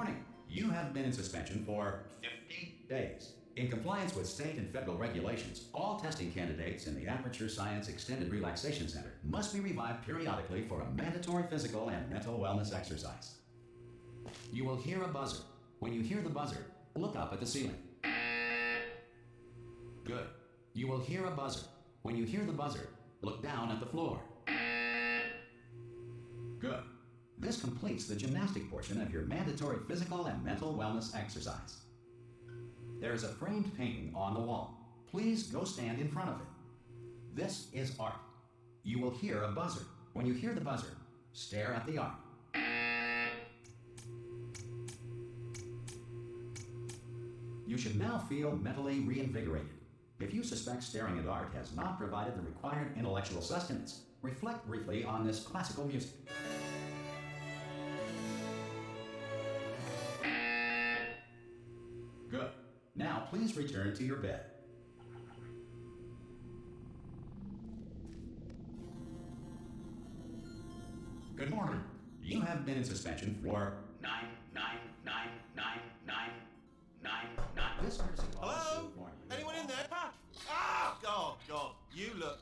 warning. You have been in suspension for 50 days. In compliance with state and federal regulations, all testing candidates in the Aperture Science Extended Relaxation Center must be revived periodically for a mandatory physical and mental wellness exercise. You will hear a buzzer. When you hear the buzzer, look up at the ceiling. Good. You will hear a buzzer. When you hear the buzzer, look down at the floor. Good. This completes the gymnastic portion of your mandatory physical and mental wellness exercise. There is a framed painting on the wall. Please go stand in front of it. This is art. You will hear a buzzer. When you hear the buzzer, stare at the art. You should now feel mentally reinvigorated. If you suspect staring at art has not provided the required intellectual sustenance, reflect briefly on this classical music. Good. Now please return to your bed. Good morning. You have been in suspension for 9999999. This courtesy call is to Hello? inform you. Anyone in there? Ah! Oh, God. You look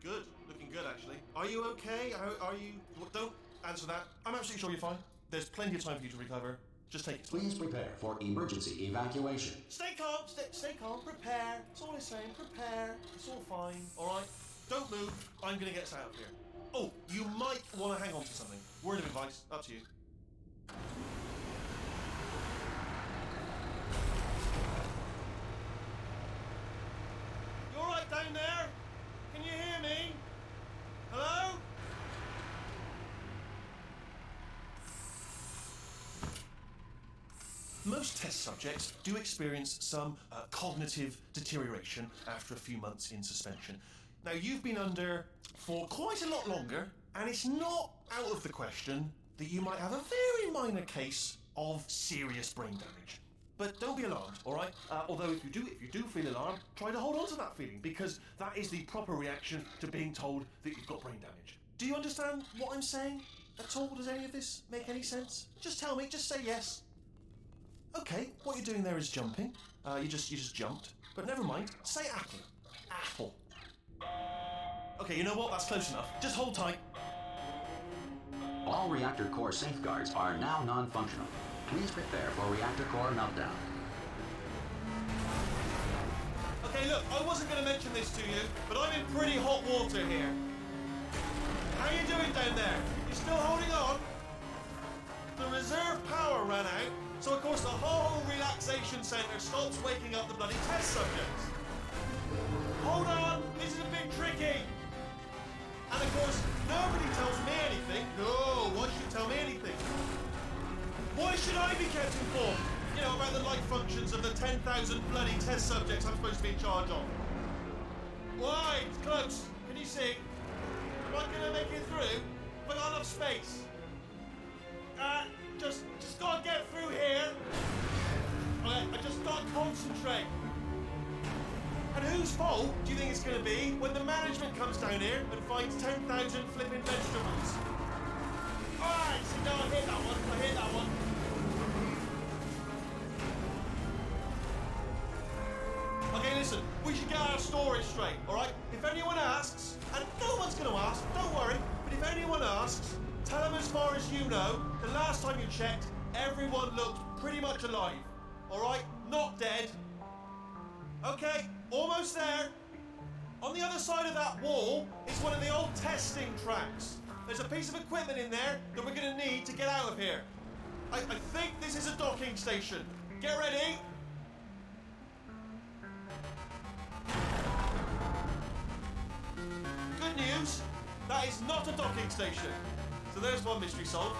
good. Looking good, actually. Are you okay? Are you... Don't answer that. I'm absolutely sure you're fine. There's plenty of time for you to recover. Just take it. Please prepare for emergency evacuation. Stay calm. Stay calm. Prepare. That's all I'm saying. Prepare. It's all fine. All right? Don't move. I'm going to get us out of here. Oh, you might want to hang on to something. Word of advice. Up to you. You all right down there? Can you hear me? Hello? Most test subjects do experience some cognitive deterioration after a few months in suspension. Now, you've been under for quite a lot longer, and it's not out of the question that you might have a very minor case of serious brain damage. But don't be alarmed, all right? Although if you do feel alarmed, try to hold on to that feeling, because that is the proper reaction to being told that you've got brain damage. Do you understand what I'm saying at all? Does any of this make any sense? Just tell me, just say yes. Okay, what you're doing there is jumping. You just jumped. But never mind, say apple. Apple. Okay, you know what? That's close enough. Just hold tight. All reactor core safeguards are now non-functional. Please prepare for reactor core meltdown. Okay, look, I wasn't going to mention this to you, but I'm in pretty hot water here. How you doing down there? You still holding on? The reserve power ran out, so of course the whole relaxation centre stops waking up the bloody test subjects. Hold on, this is a bit tricky. And of course, nobody tells me anything. No, why should you tell me anything? Why should I be kept informed? You know, about the life functions of the 10,000 bloody test subjects I'm supposed to be in charge of. Why? It's close. Can you see? Am I going to make it through? Have I got enough space? Just gotta get through here. Okay, I just gotta concentrate. And whose fault do you think it's gonna be when the management comes down here and finds 10,000 flipping vegetables? Alright, so no, I hit that one. Okay, listen, we should get our story straight, alright? If anyone asks, and no one's gonna ask, don't worry, but if anyone asks, tell them as far as you know, the last time you checked, everyone looked pretty much alive. Alright? Not dead. Okay, almost there. On the other side of that wall is one of the old testing tracks. There's a piece of equipment in there that we're going to need to get out of here. I think this is a docking station. Get ready. Good news, that is not a docking station. So there's one mystery solved.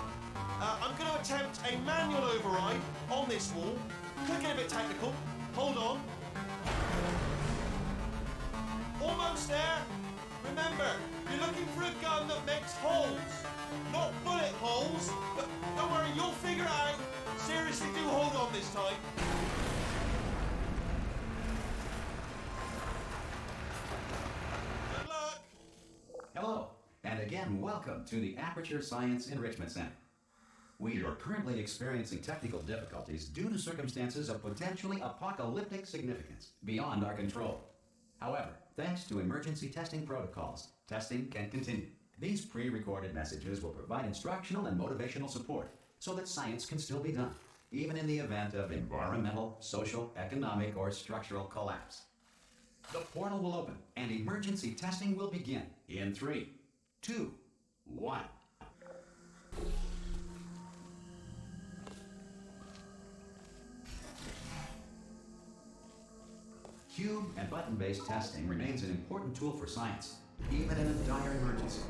I'm going to attempt a manual override on this wall. Could get a bit technical. Hold on. Almost there. Remember, you're looking for a gun that makes holes. Not bullet holes, but don't worry, you'll figure it out. Seriously, do hold on this time. Good luck. Hello, and again, welcome to the Aperture Science Enrichment Center. We are currently experiencing technical difficulties due to circumstances of potentially apocalyptic significance beyond our control. However, thanks to emergency testing protocols, testing can continue. These pre-recorded messages will provide instructional and motivational support so that science can still be done, even in the event of environmental, social, economic, or structural collapse. The portal will open and emergency testing will begin in 3, 2, 1. Cube and button-based testing remains an important tool for science, even in a dire emergency.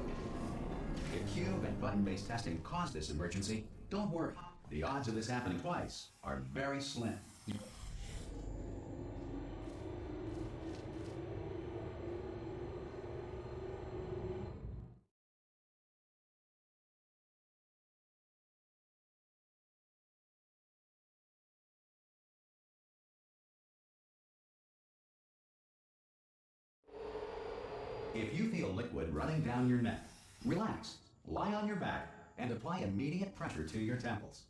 If cube and button-based testing caused this emergency, don't worry. The odds of this happening twice are very slim. If you feel liquid running down your neck, relax, lie on your back, and apply immediate pressure to your temples.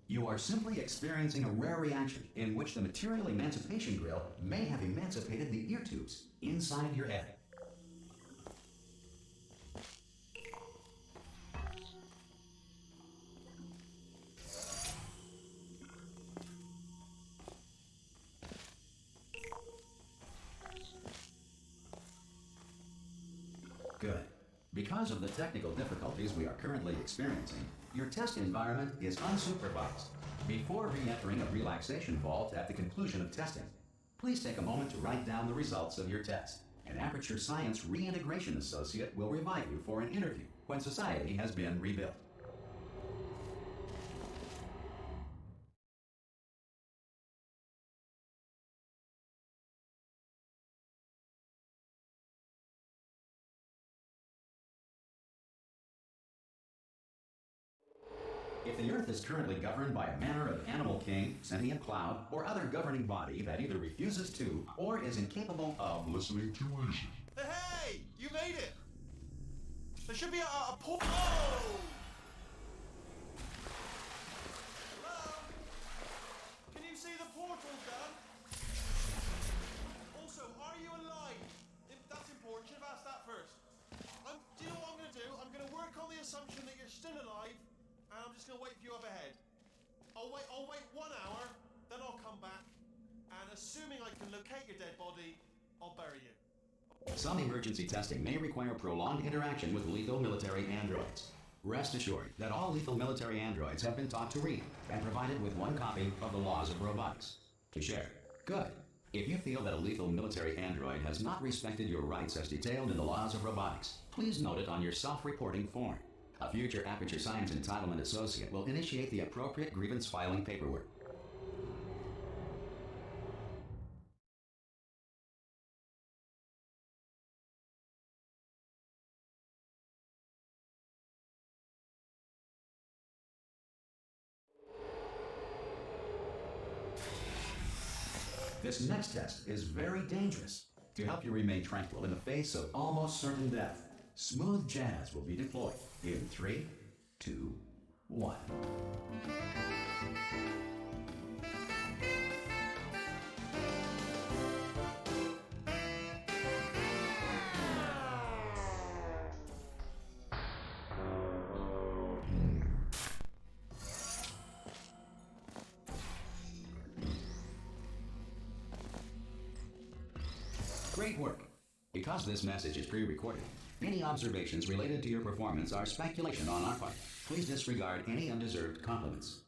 You are simply experiencing a rare reaction in which the material emancipation grill may have emancipated the ear tubes inside your head. Good. Because of the technical difficulties we are currently experiencing, your test environment is unsupervised. Before re-entering a relaxation vault at the conclusion of testing, please take a moment to write down the results of your test. An Aperture Science Reintegration Associate will revive you for an interview when society has been rebuilt. If the Earth is currently governed by a manner of animal king, sentient cloud, or other governing body that either refuses to or is incapable of listening to reason. Hey! You made it! There should be a portal. Oh! Hello? Can you see the portal, Dan? Also, are you alive? That's important. Should have asked that first. Do you know what I'm going to do? I'm going to work on the assumption that you're still alive. And I'm just going to wait for you up ahead. I'll wait 1 hour, then I'll come back, and assuming I can locate your dead body, I'll bury you. Some emergency testing may require prolonged interaction with lethal military androids. Rest assured that all lethal military androids have been taught to read and provided with 1 copy of the Laws of Robotics to share. Good. If you feel that a lethal military android has not respected your rights as detailed in the Laws of Robotics, please note it on your self-reporting form. A future Aperture Science Entitlement Associate will initiate the appropriate grievance filing paperwork. This next test is very dangerous. To help you remain tranquil in the face of almost certain death, smooth jazz will be deployed in 3, 2, 1. Great work. Because this message is pre-recorded, any observations related to your performance are speculation on our part. Please disregard any undeserved compliments.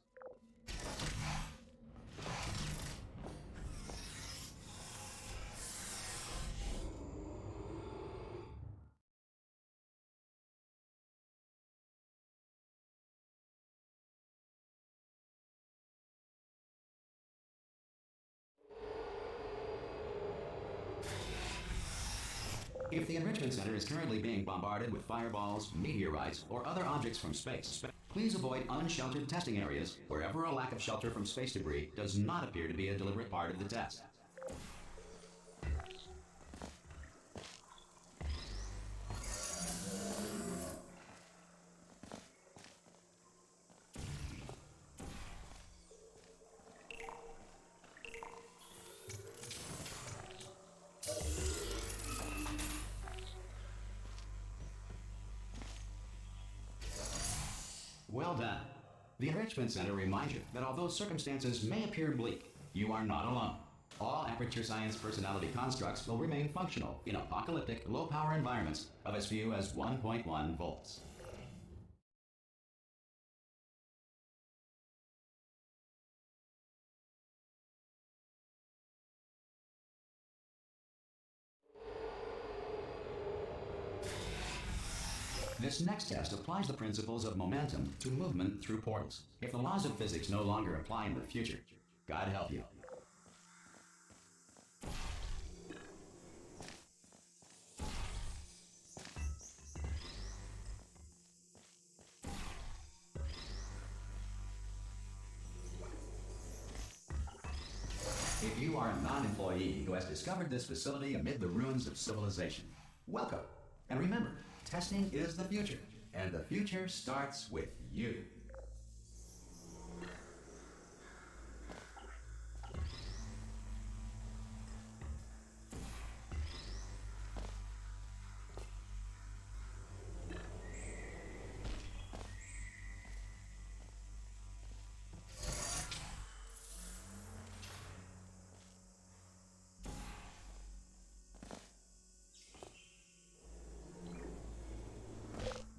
If the Enrichment Center is currently being bombarded with fireballs, meteorites, or other objects from space, please avoid unsheltered testing areas wherever a lack of shelter from space debris does not appear to be a deliberate part of the test. Well done. The Enrichment Center reminds you that although circumstances may appear bleak, you are not alone. All Aperture Science personality constructs will remain functional in apocalyptic, low-power environments of as few as 1.1 volts. This next test applies the principles of momentum to movement through portals. If the laws of physics no longer apply in the future, God help you. If you are a non-employee who has discovered this facility amid the ruins of civilization, welcome. And remember, testing is the future, and the future starts with you.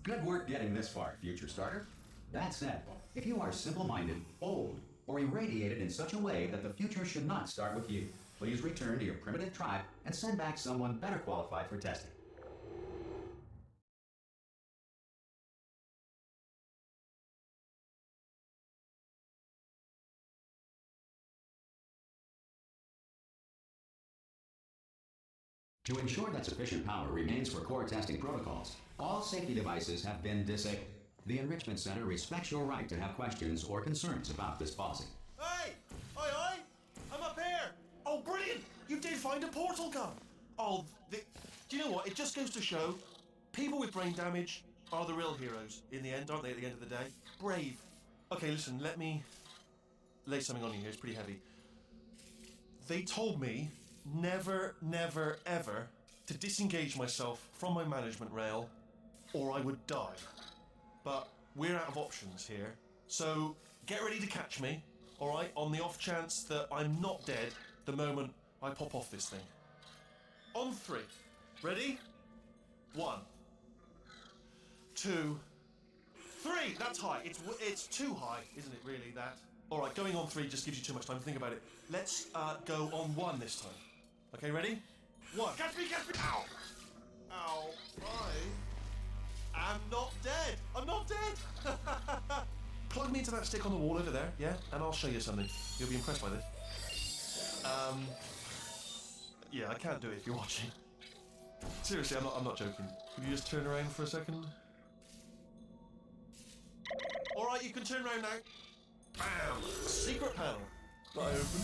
Good work getting this far, future starter. That said, if you are simple-minded, old, or irradiated in such a way that the future should not start with you, please return to your primitive tribe and send back someone better qualified for testing. To ensure that sufficient power remains for core testing protocols, all safety devices have been disabled. The Enrichment Center respects your right to have questions or concerns about this policy. Hey! Oi, oi! I'm up here! Oh, brilliant! You did find a portal gun! Oh, do you know what? It just goes to show, people with brain damage are the real heroes in the end, aren't they, at the end of the day? Brave. Okay, listen, let me lay something on you here. It's pretty heavy. They told me never, never, ever to disengage myself from my management rail or I would die. But we're out of options here, so get ready to catch me, alright, on the off chance that I'm not dead the moment I pop off this thing. On 3. Ready? 1, 2, 3! That's high. It's too high, isn't it, really, that? Alright, going on 3 just gives you too much time to think about it. Let's go on 1 this time. Okay, ready? 1. Catch me, catch me! Ow! Ow. I'm not dead! I'm not dead! Plug me into that stick on the wall over there, yeah? And I'll show you something. You'll be impressed by this. Yeah, I can't do it if you're watching. Seriously, I'm not joking. Could you just turn around for a second? Alright, you can turn around now. Bam! Secret panel. That I opened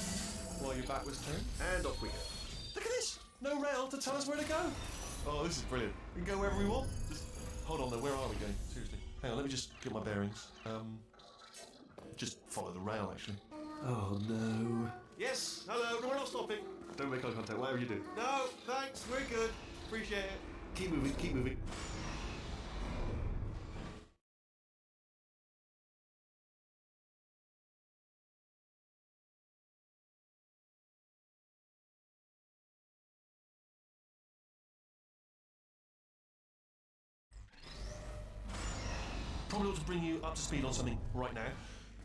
while your back was turned. And off we go. Look at this! No rail to tell us where to go. Oh, this is brilliant. We can go wherever we want. Just hold on though, where are we going? Seriously. Hang on, let me just get my bearings. Just follow the rail, actually. Oh no. Yes, hello, no, we're not stopping. Don't make eye contact, whatever you do. No, thanks, we're good. Appreciate it. Keep moving, keep moving. Probably ought to bring you up to speed on something right now.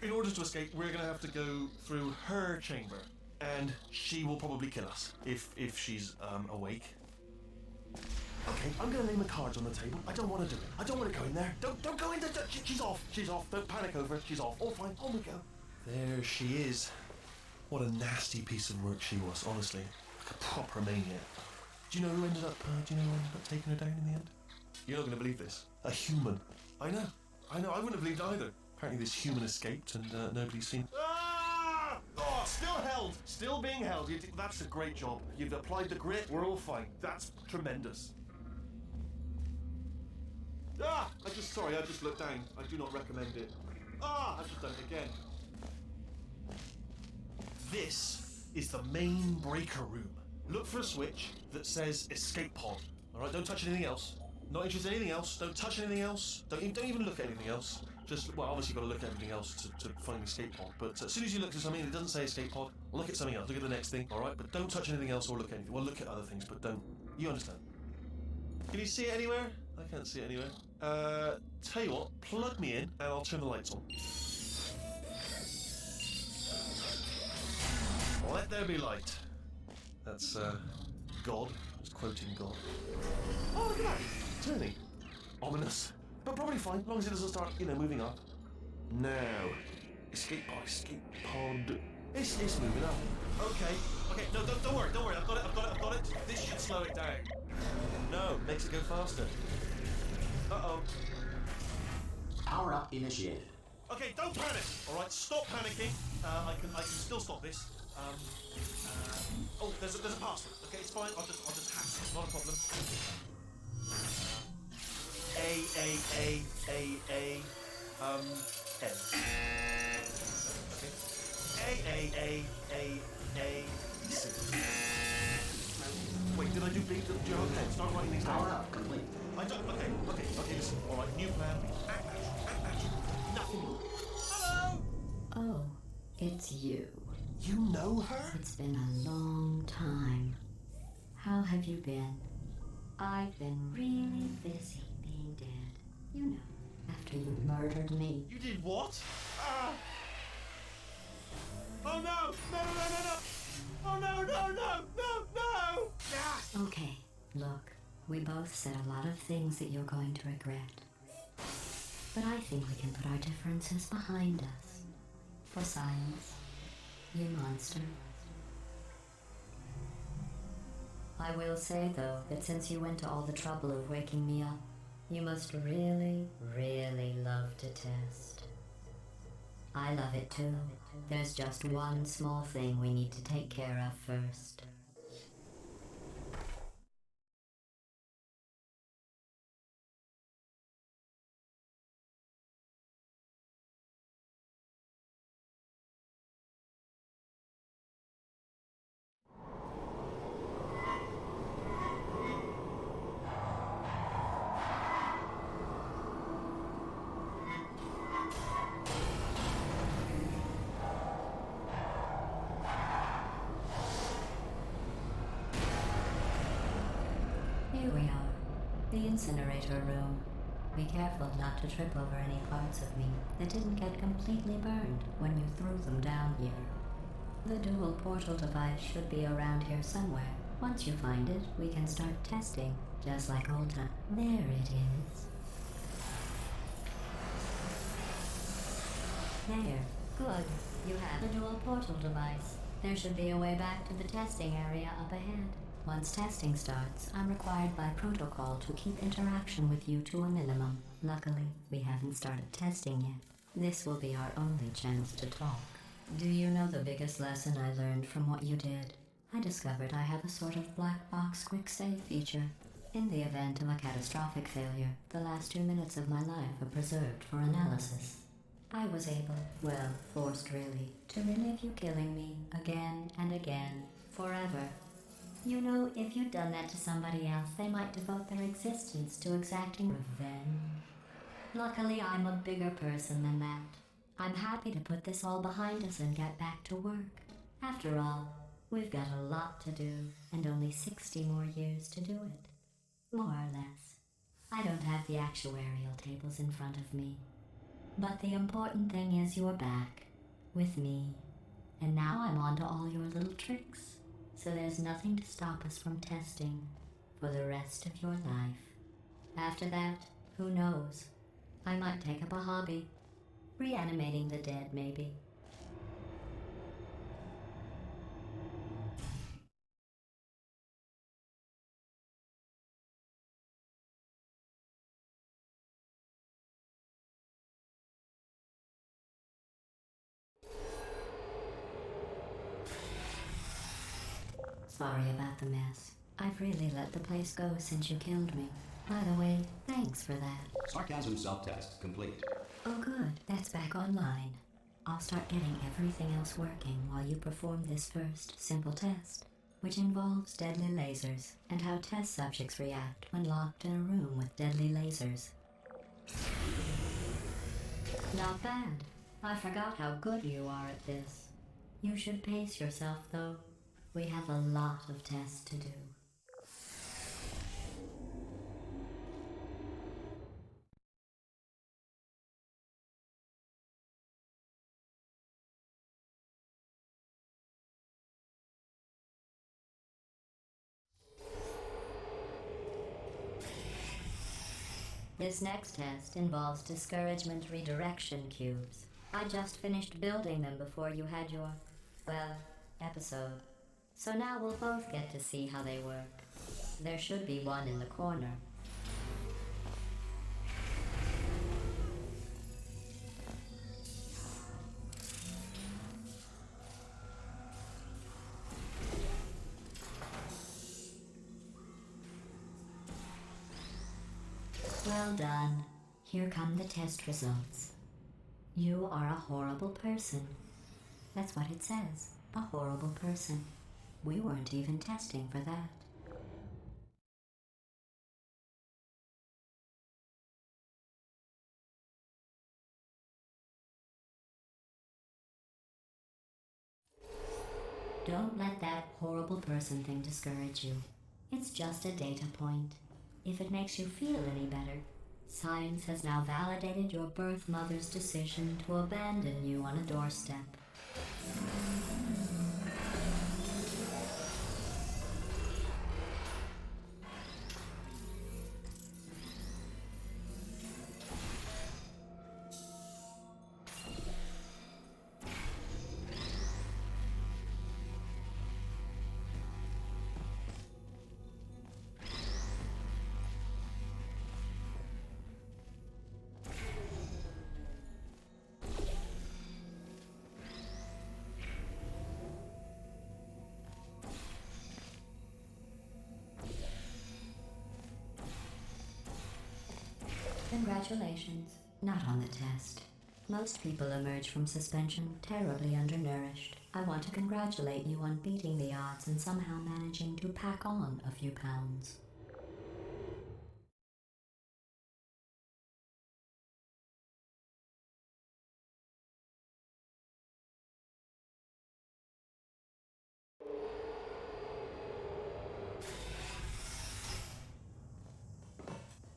In order to escape, we're going to have to go through her chamber, and she will probably kill us if she's awake. Okay, I'm going to lay my cards on the table. I don't want to do it. I don't want to go in there. Don't go in there. She's off. She's off. Don't panic over it. She's off. All fine. On we go. There she is. What a nasty piece of work she was, honestly. Like a proper maniac. Do you know who ended up taking her down in the end? You're not going to believe this. A human. I know. I wouldn't have believed either. Apparently this human escaped and nobody's seen... Ah! Oh, still held! Still being held. That's a great job. You've applied the grit, we're all fine. That's tremendous. Ah! I just looked down. I do not recommend it. Ah! I've just done it again. This is the main breaker room. Look for a switch that says escape pod. Alright, don't touch anything else. Not interested in anything else. Don't touch anything else. Don't even look at anything else. Just, well, obviously you've got to look at everything else to find the escape pod. But as soon as you look at something that doesn't say escape pod, look at something else. Look at the next thing, all right? But don't touch anything else or look at anything. Well, look at other things, but don't. You understand? Can you see it anywhere? I can't see it anywhere. Tell you what, plug me in and I'll turn the lights on. Let there be light. That's, God. I was quoting God. Oh, look at that. Turning. Ominous. But probably fine, as long as it doesn't start, moving up. Now. Escape pod. It's moving up. Okay, no, don't worry. I've got it. This should slow it down. No, makes it go faster. Uh-oh. Power up initiated. Okay, don't panic. All right, stop panicking. I can still stop this. Oh, there's a password. Okay, it's fine. I'll just hack it. Not a problem. A N. Okay. A C. Wait, did I do big? Okay, start writing these down. Power up complete. I don't. Okay. Listen. All right, new plan. Act natural. Nothing more. Hello. Oh, it's you. You know her? It's been a long time. How have you been? I've been really busy being dead. You know, after you murdered me. You did what? Oh no! No! Oh no! Yes! Okay, look, we both said a lot of things that you're going to regret. But I think we can put our differences behind us. For science, you monster. I will say, though, that since you went to all the trouble of waking me up, you must really, really love to test. I love it too. There's just one small thing we need to take care of first. Here we are, the incinerator room. Be careful not to trip over any parts of me that didn't get completely burned when you threw them down here. The dual portal device should be around here somewhere. Once you find it, we can start testing, just like old time. There it is. There. Good. You have the dual portal device. There should be a way back to the testing area up ahead. Once testing starts, I'm required by protocol to keep interaction with you to a minimum. Luckily, we haven't started testing yet. This will be our only chance to talk. Do you know the biggest lesson I learned from what you did? I discovered I have a sort of black box quick save feature. In the event of a catastrophic failure, the last 2 minutes of my life are preserved for analysis. I was able, well, forced really, to relive you killing me again and again, forever. You know, if you'd done that to somebody else, they might devote their existence to exacting revenge. Luckily, I'm a bigger person than that. I'm happy to put this all behind us and get back to work. After all, we've got a lot to do, and only 60 more years to do it. More or less. I don't have the actuarial tables in front of me. But the important thing is you're back, with me. And now I'm on to all your little tricks. So there's nothing to stop us from testing for the rest of your life. After that, who knows? I might take up a hobby. Reanimating the dead, maybe. Sorry about the mess. I've really let the place go since you killed me. By the way, thanks for that. Sarcasm self-test complete. Oh good, that's back online. I'll start getting everything else working while you perform this first simple test. which involves deadly lasers and how test subjects react when locked in a room with deadly lasers. Not bad. I forgot how good you are at this. You should pace yourself, though. We have a lot of tests to do. This next test involves discouragement redirection cubes. I just finished building them before you had your, well, episode. So now we'll both get to see how they work. There should be one in the corner. Well done. Here come the test results. You are a horrible person. That's what it says. A horrible person. We weren't even testing for that. Don't let that horrible person thing discourage you. It's just a data point. If it makes you feel any better, science has now validated your birth mother's decision to abandon you on a doorstep. Congratulations. Not on the test. Most people emerge from suspension terribly undernourished. I want to congratulate you on beating the odds and somehow managing to pack on a few pounds.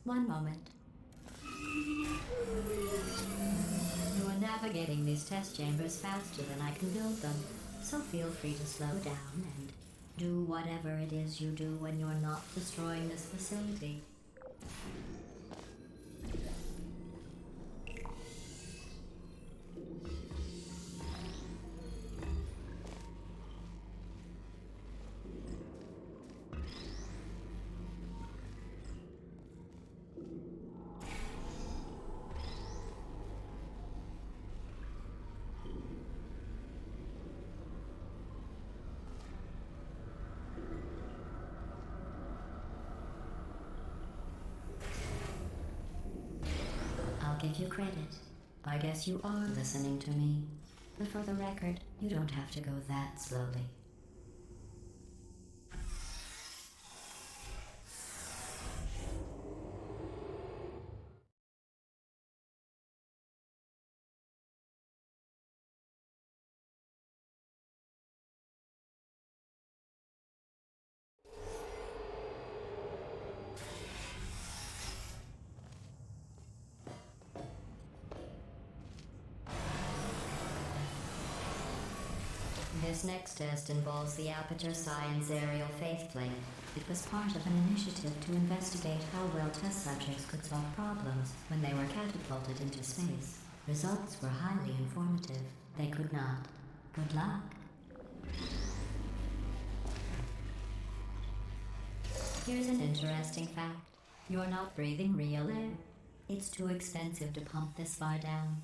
One moment. You are navigating these test chambers faster than I can build them, so feel free to slow down and do whatever it is you do when you're not destroying this facility. Give you credit. I guess you are listening to me. But for the record, you don't have to go that slowly. This next test involves the Aperture Science Aerial Faithplate. It was part of an initiative to investigate how well test subjects could solve problems when they were catapulted into space. Results were highly informative. They could not. Good luck. Here's an interesting fact. You're not breathing real air. It's too expensive to pump this far down.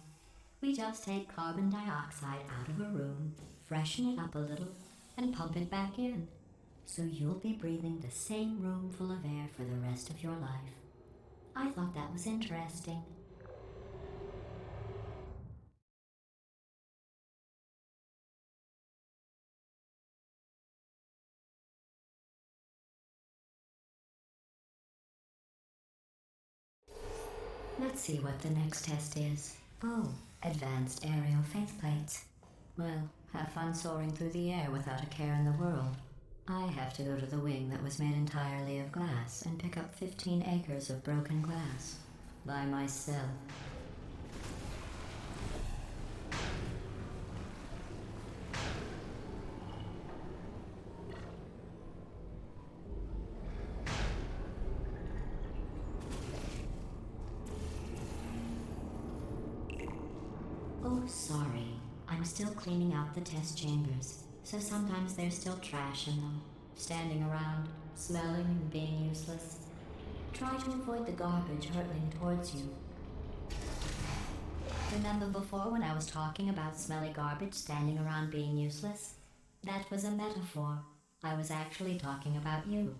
We just take carbon dioxide out of a room, freshen it up a little, and pump it back in. So you'll be breathing the same room full of air for the rest of your life. I thought that was interesting. Let's see what the next test is. Oh, advanced aerial faceplates. Well, have fun soaring through the air without a care in the world. I have to go to the wing that was made entirely of glass and pick up 15 acres of broken glass. By myself. Oh, sorry. I'm still cleaning out the test chambers, so sometimes there's still trash in them, standing around, smelling and being useless. Try to avoid the garbage hurtling towards you. Remember before when I was talking about smelly garbage standing around being useless? That was a metaphor. I was actually talking about you.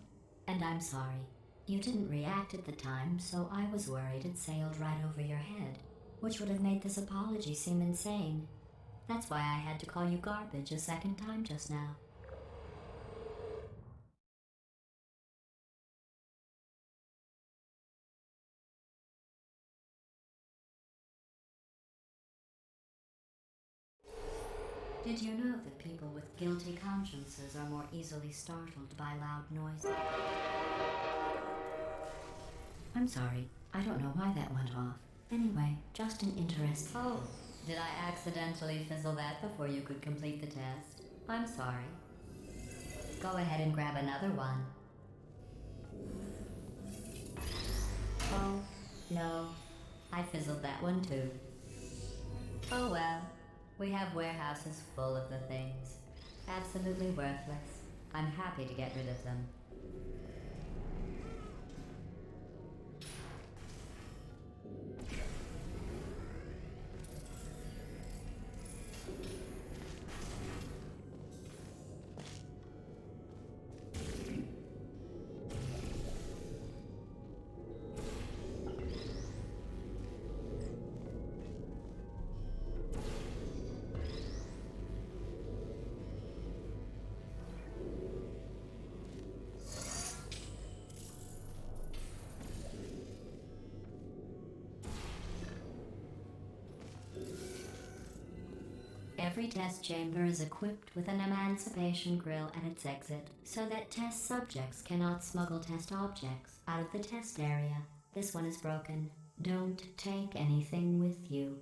And I'm sorry. You didn't react at the time, so I was worried it sailed right over your head, which would have made this apology seem insane. That's why I had to call you garbage a second time just now. Did you know that people with guilty consciences are more easily startled by loud noises? I'm sorry, I don't know why that went off. Anyway, just an interest. Oh, did I accidentally fizzle that before you could complete the test? I'm sorry. Go ahead and grab another one. Oh, no. I fizzled that one too. Oh well. We have warehouses full of the things. Absolutely worthless. I'm happy to get rid of them. Every test chamber is equipped with an emancipation grill at its exit, so that test subjects cannot smuggle test objects out of the test area. This one is broken. Don't take anything with you.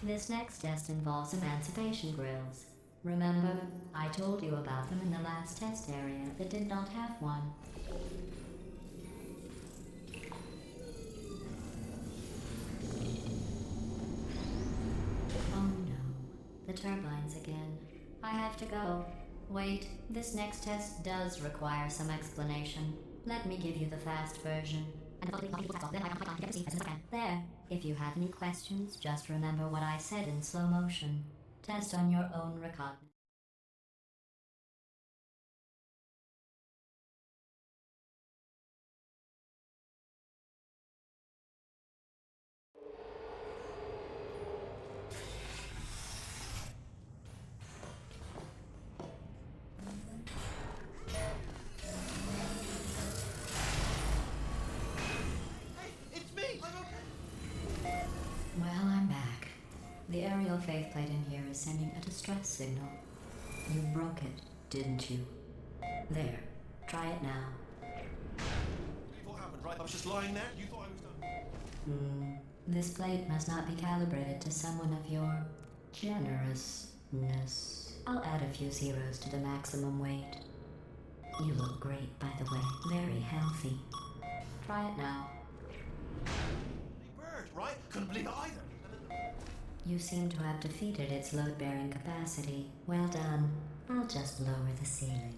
This next test involves emancipation grills. Remember, I told you about them in the last test area that did not have one. Oh no, the turbines again. I have to go. Wait, this next test does require some explanation. Let me give you the fast version. There. If you have any questions, just remember what I said in slow motion. Test on your own reconnaissance. Well, I'm back. The aerial faceplate in here is sending a distress signal. You broke it, didn't you? There. Try it now. What happened, right? I was just lying there. You thought I was done. This plate must not be calibrated to someone of your generousness. I'll add a few zeros to the maximum weight. You look great, by the way. Very healthy. Try it now. Bird, right? Couldn't believe it either. You seem to have defeated its load-bearing capacity. Well done. I'll just lower the ceiling.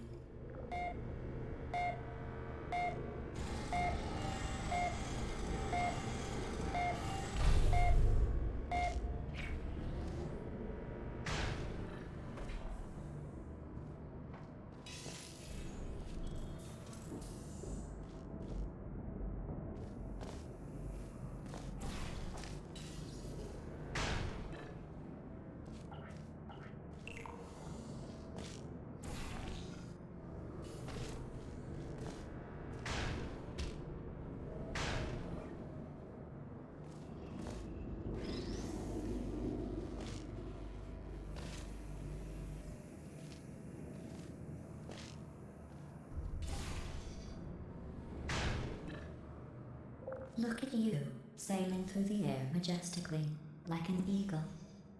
Look at you, sailing through the air majestically, like an eagle,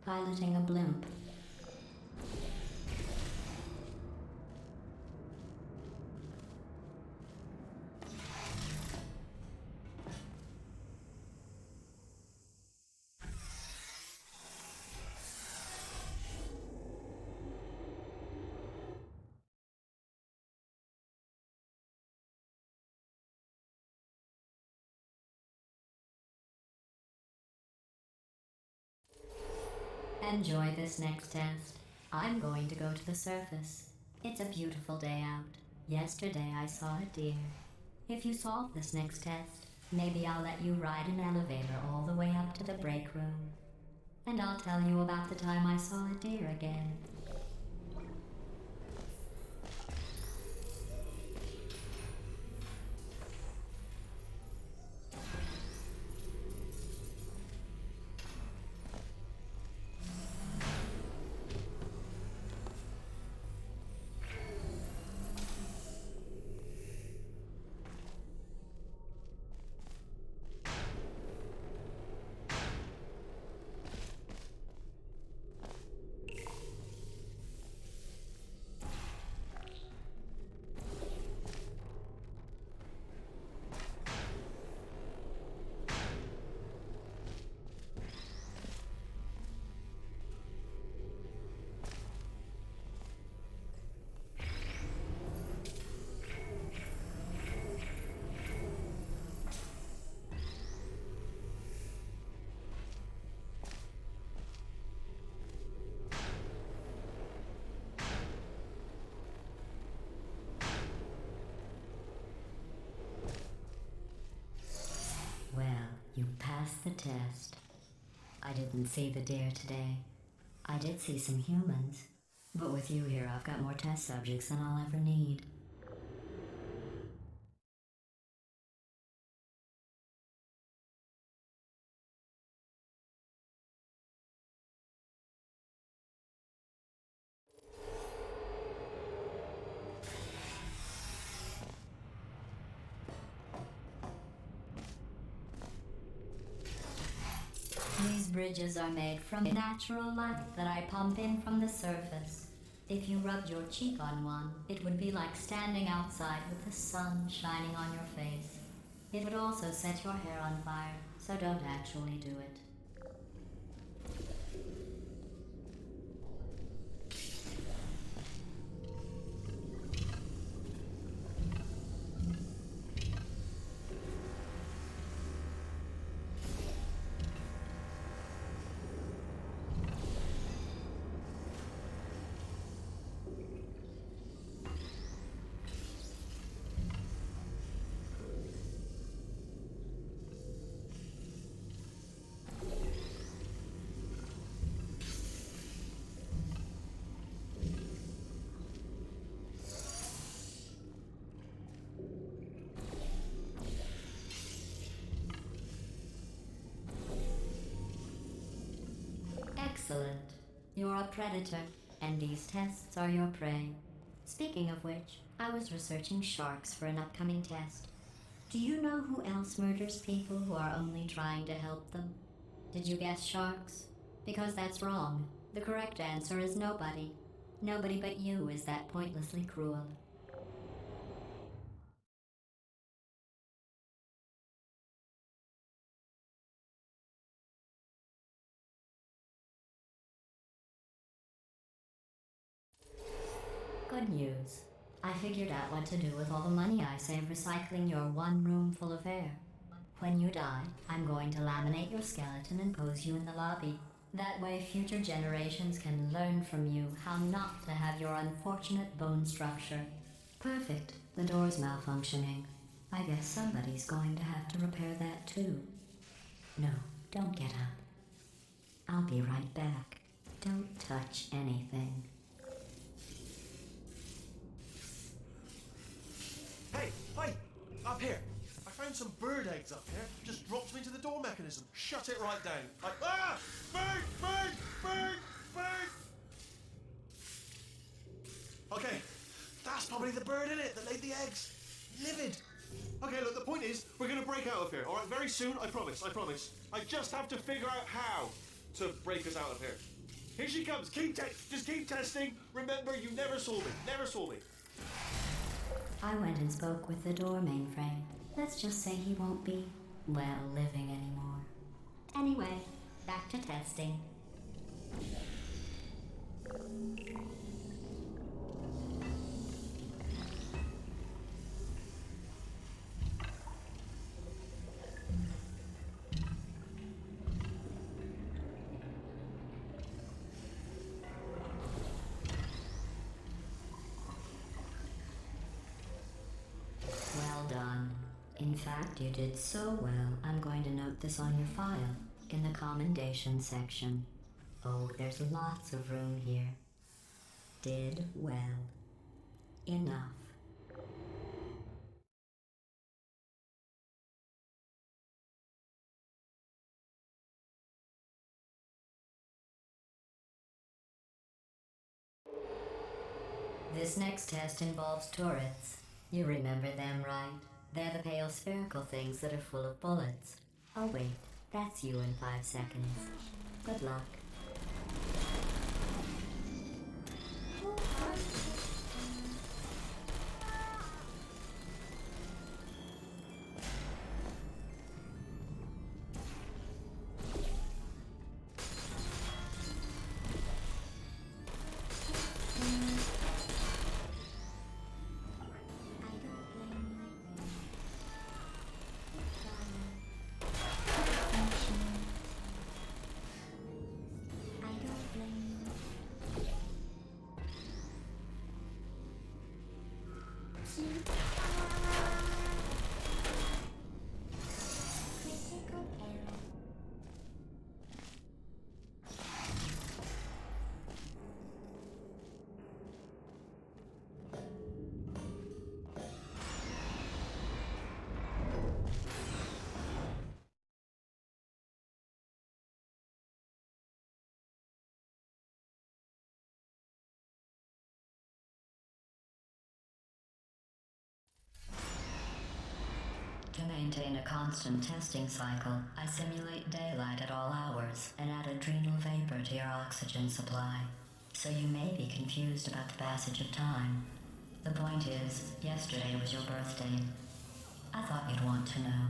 piloting a blimp. Enjoy this next test. I'm going to go to the surface. It's a beautiful day out. Yesterday I saw a deer. If you solve this next test, maybe I'll let you ride an elevator all the way up to the break room. And I'll tell you about the time I saw a deer again. Well, you passed the test. I didn't see the deer today. I did see some humans. But with you here, I've got more test subjects than I'll ever need. These bridges are made from natural light that I pump in from the surface. If you rubbed your cheek on one, it would be like standing outside with the sun shining on your face. It would also set your hair on fire, so don't actually do it. Excellent. You're a predator, and these tests are your prey. Speaking of which, I was researching sharks for an upcoming test. Do you know who else murders people who are only trying to help them? Did you guess sharks? Because that's wrong. The correct answer is nobody. Nobody but you is that pointlessly cruel. Good news. I figured out what to do with all the money I save recycling your one room full of air. When you die, I'm going to laminate your skeleton and pose you in the lobby. That way future generations can learn from you how not to have your unfortunate bone structure. Perfect. The door's malfunctioning. I guess somebody's going to have to repair that too. No, don't get up. I'll be right back. Don't touch anything. Hey, up here. I found some bird eggs up here. Just dropped them into the door mechanism. Shut it right down. Bird! Okay, that's probably the bird in it that laid the eggs. Livid. Okay, look, the point is, we're going to break out of here, all right? Very soon, I promise, I promise. I just have to figure out how to break us out of here. Here she comes. Just keep testing. Remember, you never saw me. Never saw me. I went and spoke with the door mainframe. Let's just say he won't be, well, living anymore. Anyway, back to testing. Well done. In fact, you did so well, I'm going to note this on your file, in the commendation section. Oh, there's lots of room here. Did well. Enough. This next test involves turrets. You remember them, right? They're the pale spherical things that are full of bullets. Oh wait, that's you in 5 seconds. Good luck. To maintain a constant testing cycle, I simulate daylight at all hours and add adrenal vapor to your oxygen supply. So you may be confused about the passage of time. The point is, yesterday was your birthday. I thought you'd want to know.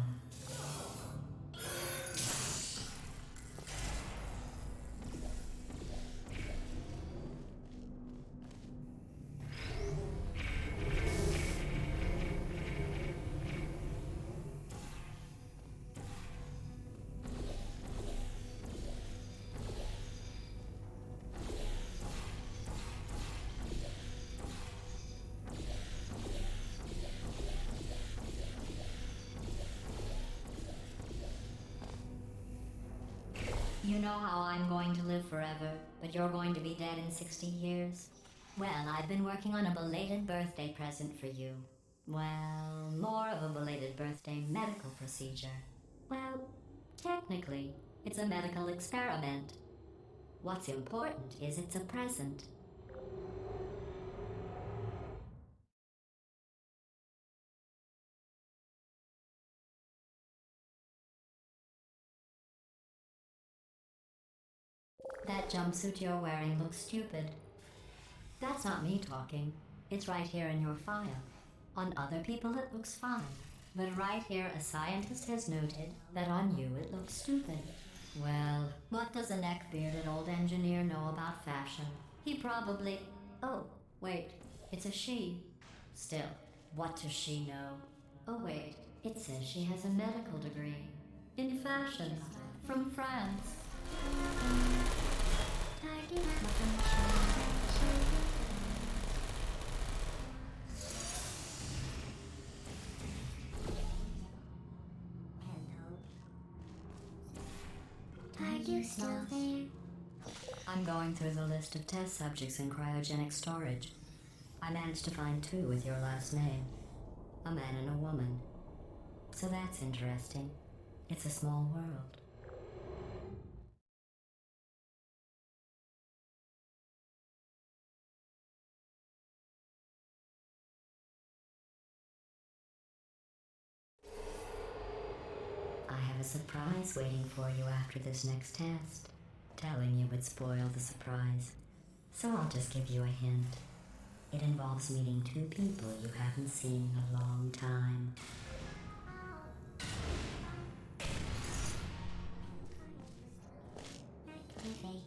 You know how I'm going to live forever, but you're going to be dead in 60 years? Well, I've been working on a belated birthday present for you. Well, more of a belated birthday medical procedure. Well, technically, it's a medical experiment. What's important is it's a present. That jumpsuit you're wearing looks stupid. That's not me talking. It's right here in your file. On other people it looks fine. But right here a scientist has noted that on you it looks stupid. Well, what does a neck-bearded old engineer know about fashion? He probably... Oh, wait, it's a she. Still, what does she know? Oh wait, it says she has a medical degree. In fashion. From France. Are you still there? I'm going through the list of test subjects in cryogenic storage. I managed to find 2 with your last name. A man and a woman. So that's interesting. It's a small world. surprise waiting for you after this next test. Telling you would spoil the surprise. So I'll just give you a hint. It involves meeting two people you haven't seen in a long time. Activated.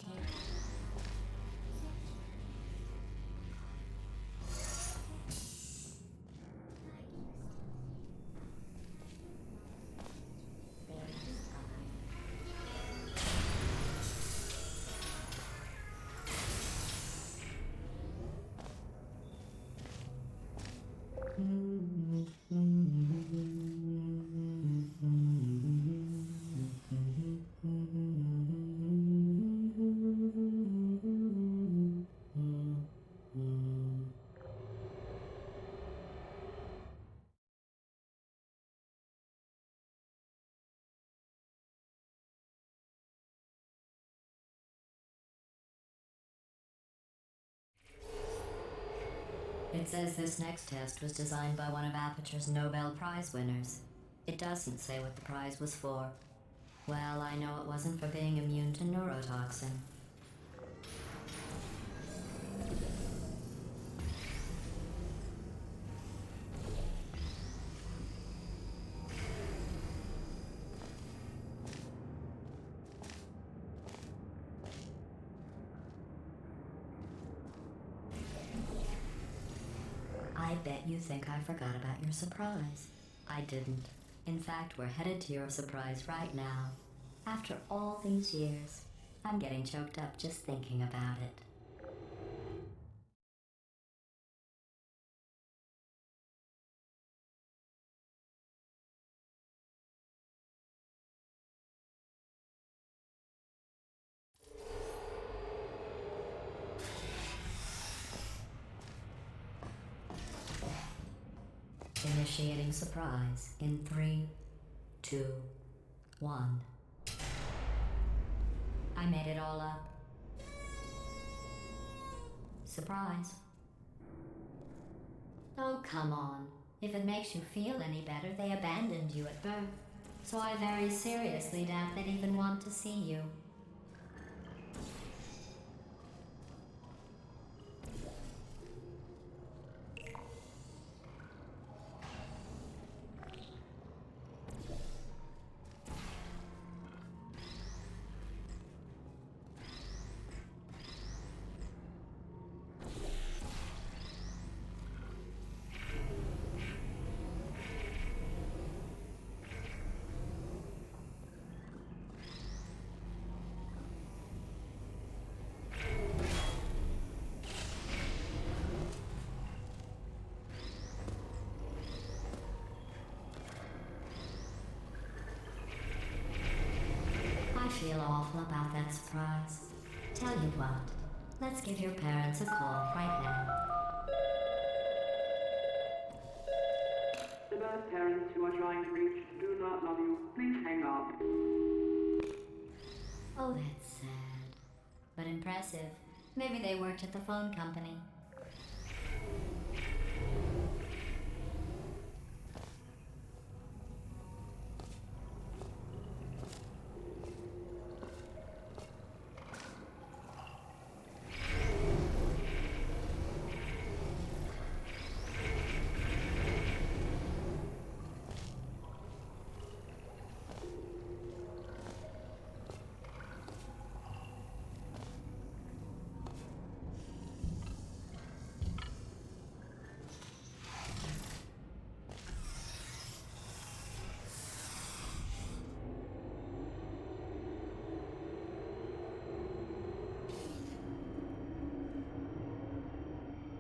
It says this next test was designed by one of Aperture's Nobel Prize winners. It doesn't say what the prize was for. Well, I know it wasn't for being immune to neurotoxin. I bet you think I forgot about your surprise. I didn't. In fact, we're headed to your surprise right now. After all these years, I'm getting choked up just thinking about it. Initiating surprise in 3, 2, 1. I made it all up. Surprise. Oh, come on. If it makes you feel any better, they abandoned you at birth. So I very seriously doubt they'd even want to see you. I feel awful about that surprise. Tell you what, let's give your parents a call right now. The birth parents you are trying to reach do not love you. Please hang up. Oh, that's sad. But impressive. Maybe they worked at the phone company.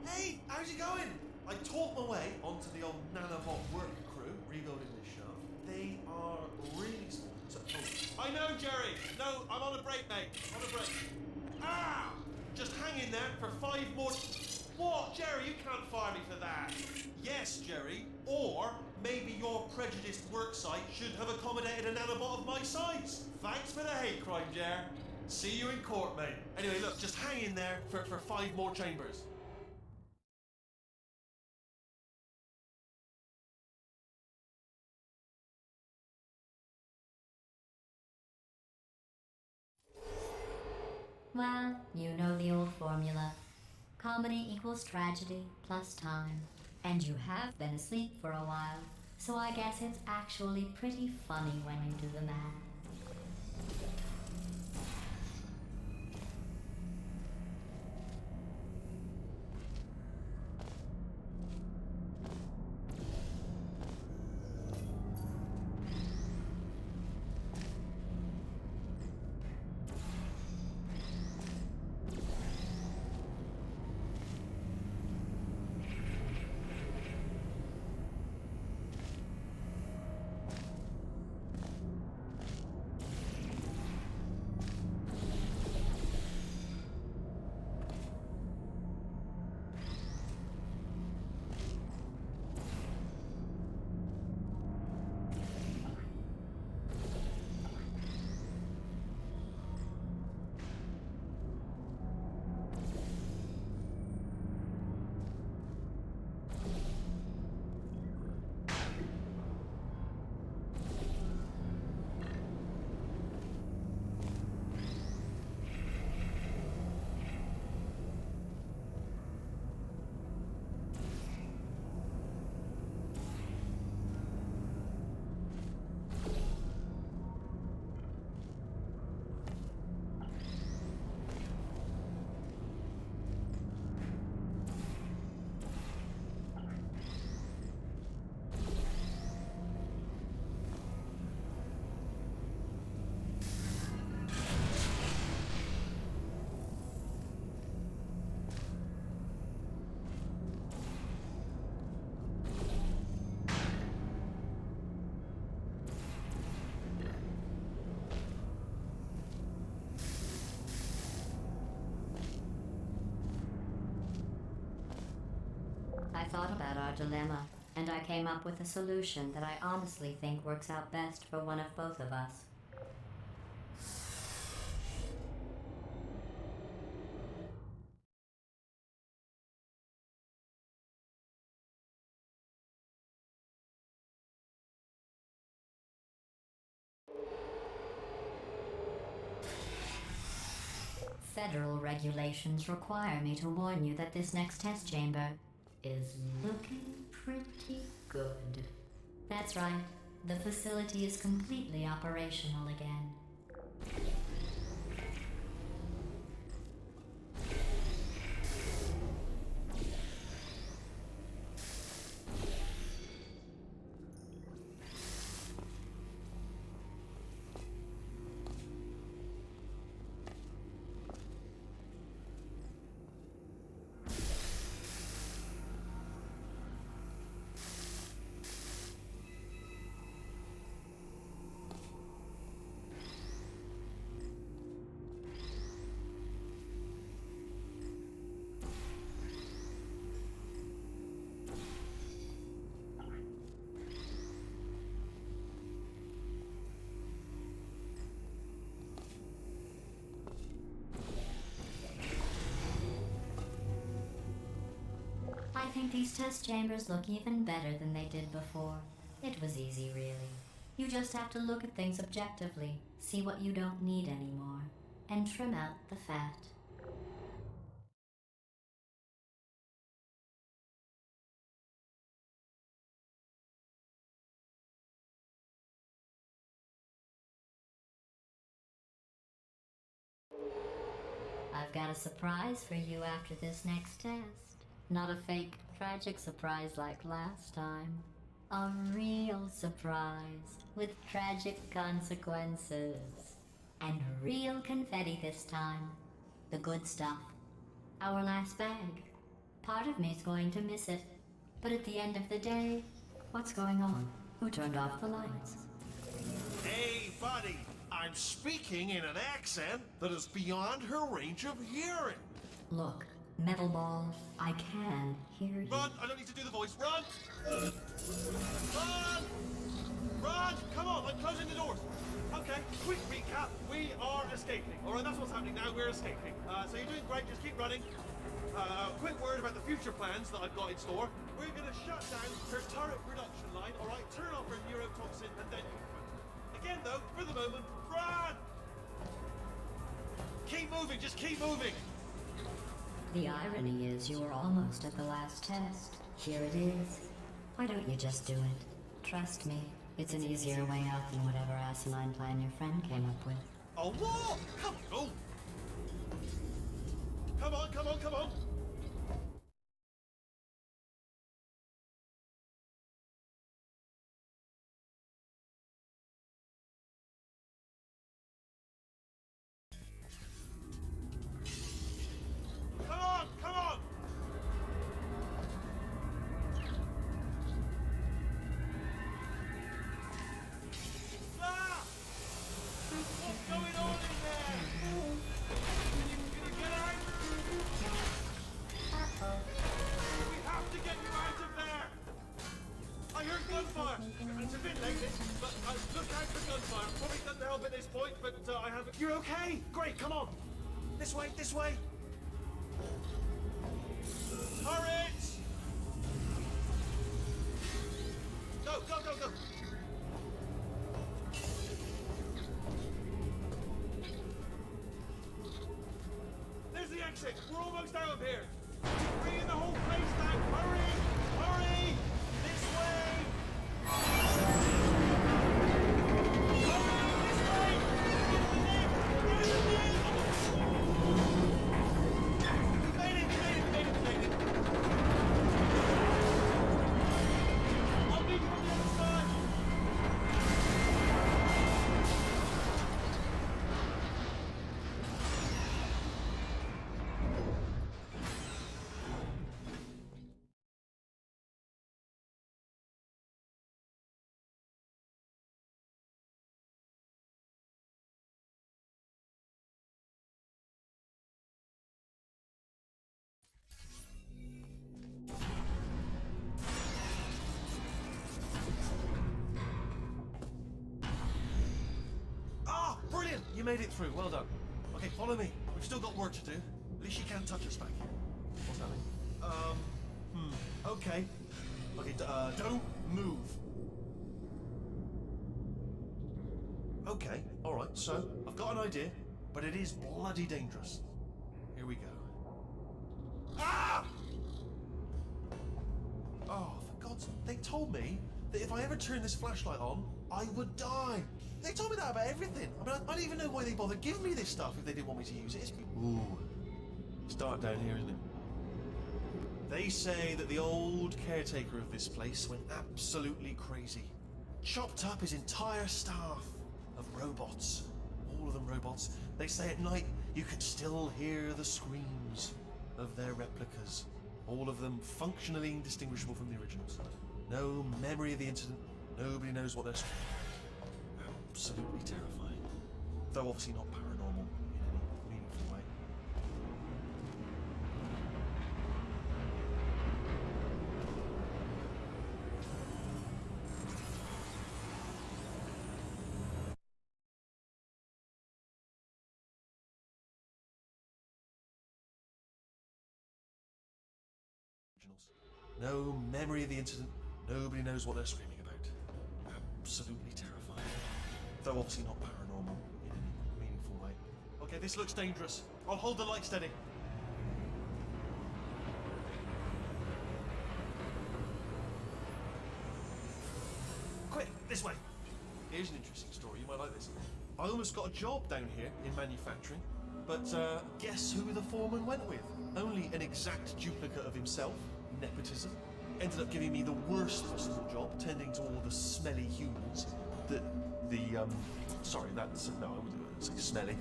Hey, how's it going? I talked my way onto the old nanobot work crew rebuilding this shaft. They are really small. I know, Jerry. No, I'm on a break, mate. On a break. Ah! Just hang in there for 5 more... What? Jerry, you can't fire me for that. Yes, Jerry. Or maybe your prejudiced work site should have accommodated a nanobot of my size. Thanks for the hate crime, Jer. See you in court, mate. Anyway, look, just hang in there for 5 more chambers. Well, you know the old formula. Comedy equals tragedy plus time. And you have been asleep for a while, so I guess it's actually pretty funny when you do the math. I thought about our dilemma, and I came up with a solution that I honestly think works out best for one of both of us. Federal regulations require me to warn you that this next test chamber is looking pretty good. That's right, the facility is completely operational again. I think these test chambers look even better than they did before. It was easy, really. You just have to look at things objectively, see what you don't need anymore, and trim out the fat. I've got a surprise for you after this next test. Not a fake, tragic surprise like last time. A real surprise with tragic consequences. And real confetti this time. The good stuff. Our last bag. Part of me's going to miss it. But at the end of the day, what's going on? Who turned off the lights? Hey, buddy! I'm speaking in an accent that is beyond her range of hearing. Look, Metal Ball, I can hear you. Run! I don't need to do the voice. Run! Run! Run! Come on, I'm closing the doors. Okay, quick recap. We are escaping. Alright, that's what's happening now. We're escaping. So you're doing great. Just keep running. Quick word about the future plans that I've got in store. We're going to shut down her turret production line. Alright, turn off her neurotoxin and then confirm. Again, though, for the moment, run! Keep moving, just keep moving. The irony is you were almost at the last test. Here it is. Why don't you just do it? Trust me, it's an easier way out than whatever asinine plan your friend came up with. Oh, what? Come on. Come on, come on, come on. Come on, come on. Ah! What's going on in there? Can you get out? We have to get you out of there. I heard gunfire. It's a bit late, but look out for gunfire. Probably doesn't help at this point, but I haven't. You're okay? Great, come on. This way, this way. Turret! Go, go, go, go. There's the exit. We're almost out of here. Bringing the whole place down. Hurry! Hurry! This way! Brilliant! You made it through. Well done. Okay, follow me. We've still got work to do. At least you can't touch us back here. What's that mean? Okay. Okay, don't move. Okay, alright, so I've got an idea, but it is bloody dangerous. Here we go. Ah! Oh, for God's sake. They told me that if I ever turn this flashlight on, I would die. They told me that about everything. I mean, I don't even know why they bothered giving me this stuff if they didn't want me to use it. Ooh. It's dark down here, isn't it? They say that the old caretaker of this place went absolutely crazy. Chopped up his entire staff of robots. All of them robots. They say at night you can still hear the screams of their replicas. All of them functionally indistinguishable from the originals. No memory of the incident. Nobody knows what they're saying. Absolutely terrifying. Though obviously not paranormal in any meaningful way. No memory of the incident. Nobody knows what they're screaming about. Absolutely terrifying. Though obviously not paranormal in any meaningful way. Okay, this looks dangerous. I'll hold the light steady. Quick, this way. Here's an interesting story. You might like this. I almost got a job down here in manufacturing, but guess who the foreman went with? Only an exact duplicate of himself. Nepotism. Ended up giving me the worst possible job, tending to all the smelly humans that sorry, that's no, I wouldn't say smelly.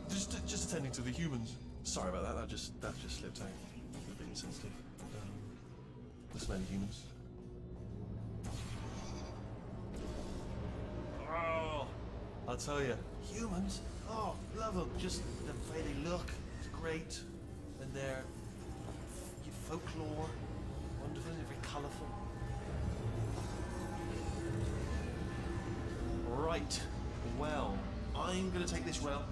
Just attending to the humans. Sorry about that. That just slipped out. A bit insensitive. The smelly humans. Oh, I'll tell you, humans. Oh, love them. Just the way they look. It's great, and their folklore. Wonderful, and very colourful. Right. Well, I'm going to take this well.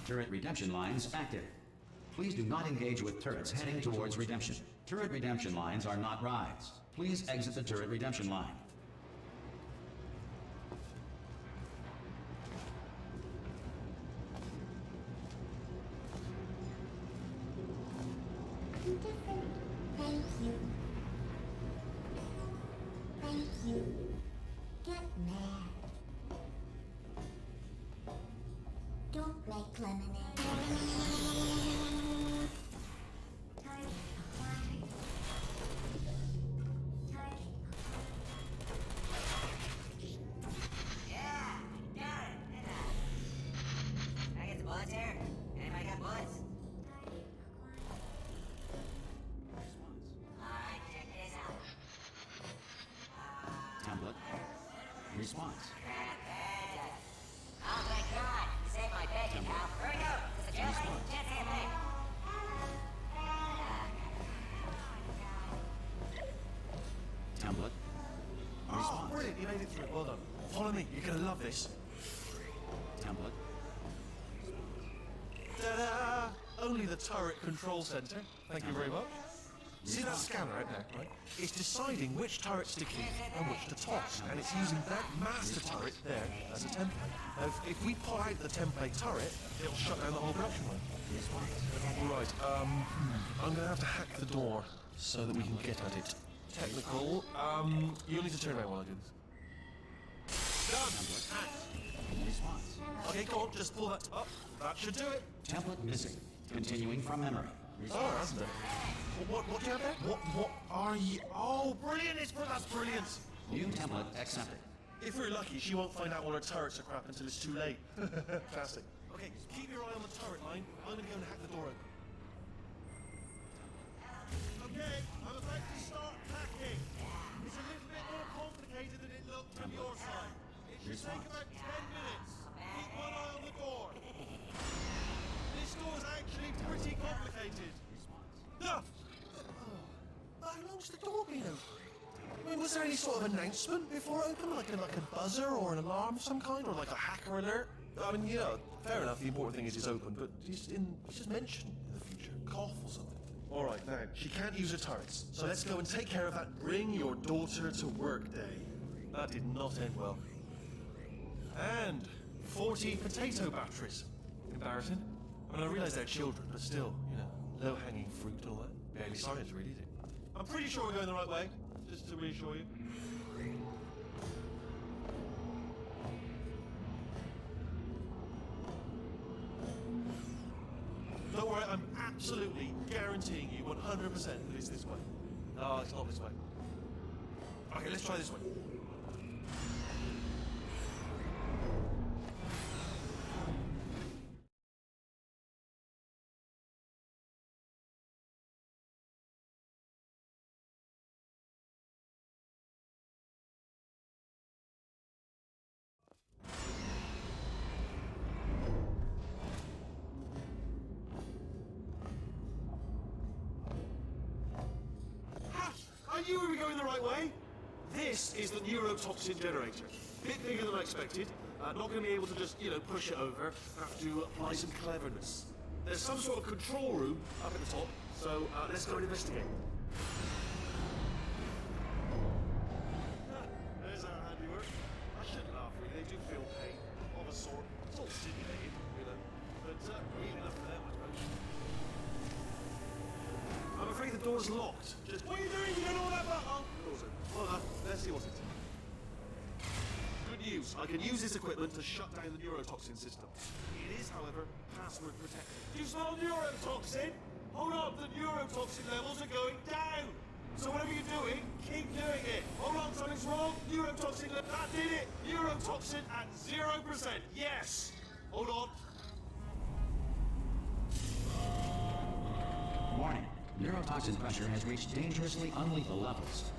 Turret redemption lines active. Please do not engage with turrets heading towards redemption. Turret redemption lines are not rides. Please exit the turret redemption line. Thank you. Thank you. Get mad. Don't make lemonade. Target acquired. Target Yeah, got it. Can I get the bullets here? Anybody got bullets? Alright, check this out. Template. Response. Oh my god, you saved my bacon, pal. Here we go. It's a jailbreak. Can't say a thing. Template. Oh, Response. brilliant, you made it through. Well done. Follow me, you're gonna love this. Template. Ta-da! Only the turret control center. Thank you very much. See that scanner out there, right? It's deciding which turrets to keep and which to toss, and it's using that master turret there as a template. Now, if we pull out the template turret, it'll shut down the whole production line. Right, I'm gonna have to hack the door so that we can get at it. Technical, you'll need to turn around while I do this. Done! Hacked. Response. Okay, go on, just pull that up. That should do it. Template missing. Continuing from memory. Oh, hasn't it? What do you have there? What are you? Oh, brilliant! That's brilliant! New template accepted. If we're lucky, she won't find out all her turrets are crap until it's too late. Fantastic. Okay, keep your eye on the turret line. I'm gonna go and hack the door open. Okay, I'm about to start hacking. It's a little bit more complicated than it looked from your side. It should take about 10 minutes. Keep one eye on the door. This door's actually pretty complicated. No! How long's the door been open? I mean, was there any sort of announcement before it opened? Like a buzzer or an alarm of some kind? Or like a hacker alert? I mean, you know, fair enough, the important thing is it's open, but just mention in the future. Cough or something. Alright, now, she can't use her turrets, so let's go and take care of that bring your daughter to work day. That did not end well. And 40 potato batteries. Embarrassing. I mean, I realise they're children, but still, you know, low-hanging fruit and all that. Barely science, really, is it? I'm pretty sure we're going the right way, just to reassure you. Don't worry, I'm absolutely guaranteeing you 100% that it's this way. No, it's not this way. Okay, let's try this way. I knew we were going the right way. This is the neurotoxin generator. Bit bigger than I expected. Not going to be able to just, you know, push it over. Have to apply some cleverness. There's some sort of control room up at the top, so let's go and investigate. There's our handiwork. I shouldn't laugh, really. They do feel pain of a sort. It's all simulated, you know. But even enough for them, I suppose. I'm afraid the door's locked. Just what are you doing? You don't know what that button. Door's open. Well enough. Let's see what's in. Good news. I can use this equipment to shut down the neurotoxin system. It is, however, password protected. You smell neurotoxin? Hold on. The neurotoxin levels are going down. So whatever you're doing, keep doing it. Hold on. Something's wrong. Neurotoxin. That did it. Neurotoxin at 0%. Yes. Hold on. Warning. Neurotoxin pressure has reached dangerously unlethal levels.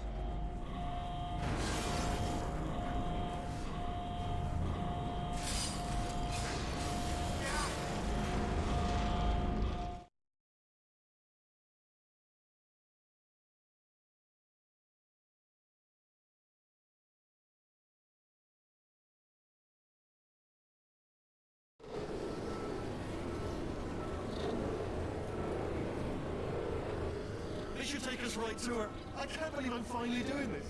us right to her. I can't believe I'm finally doing this.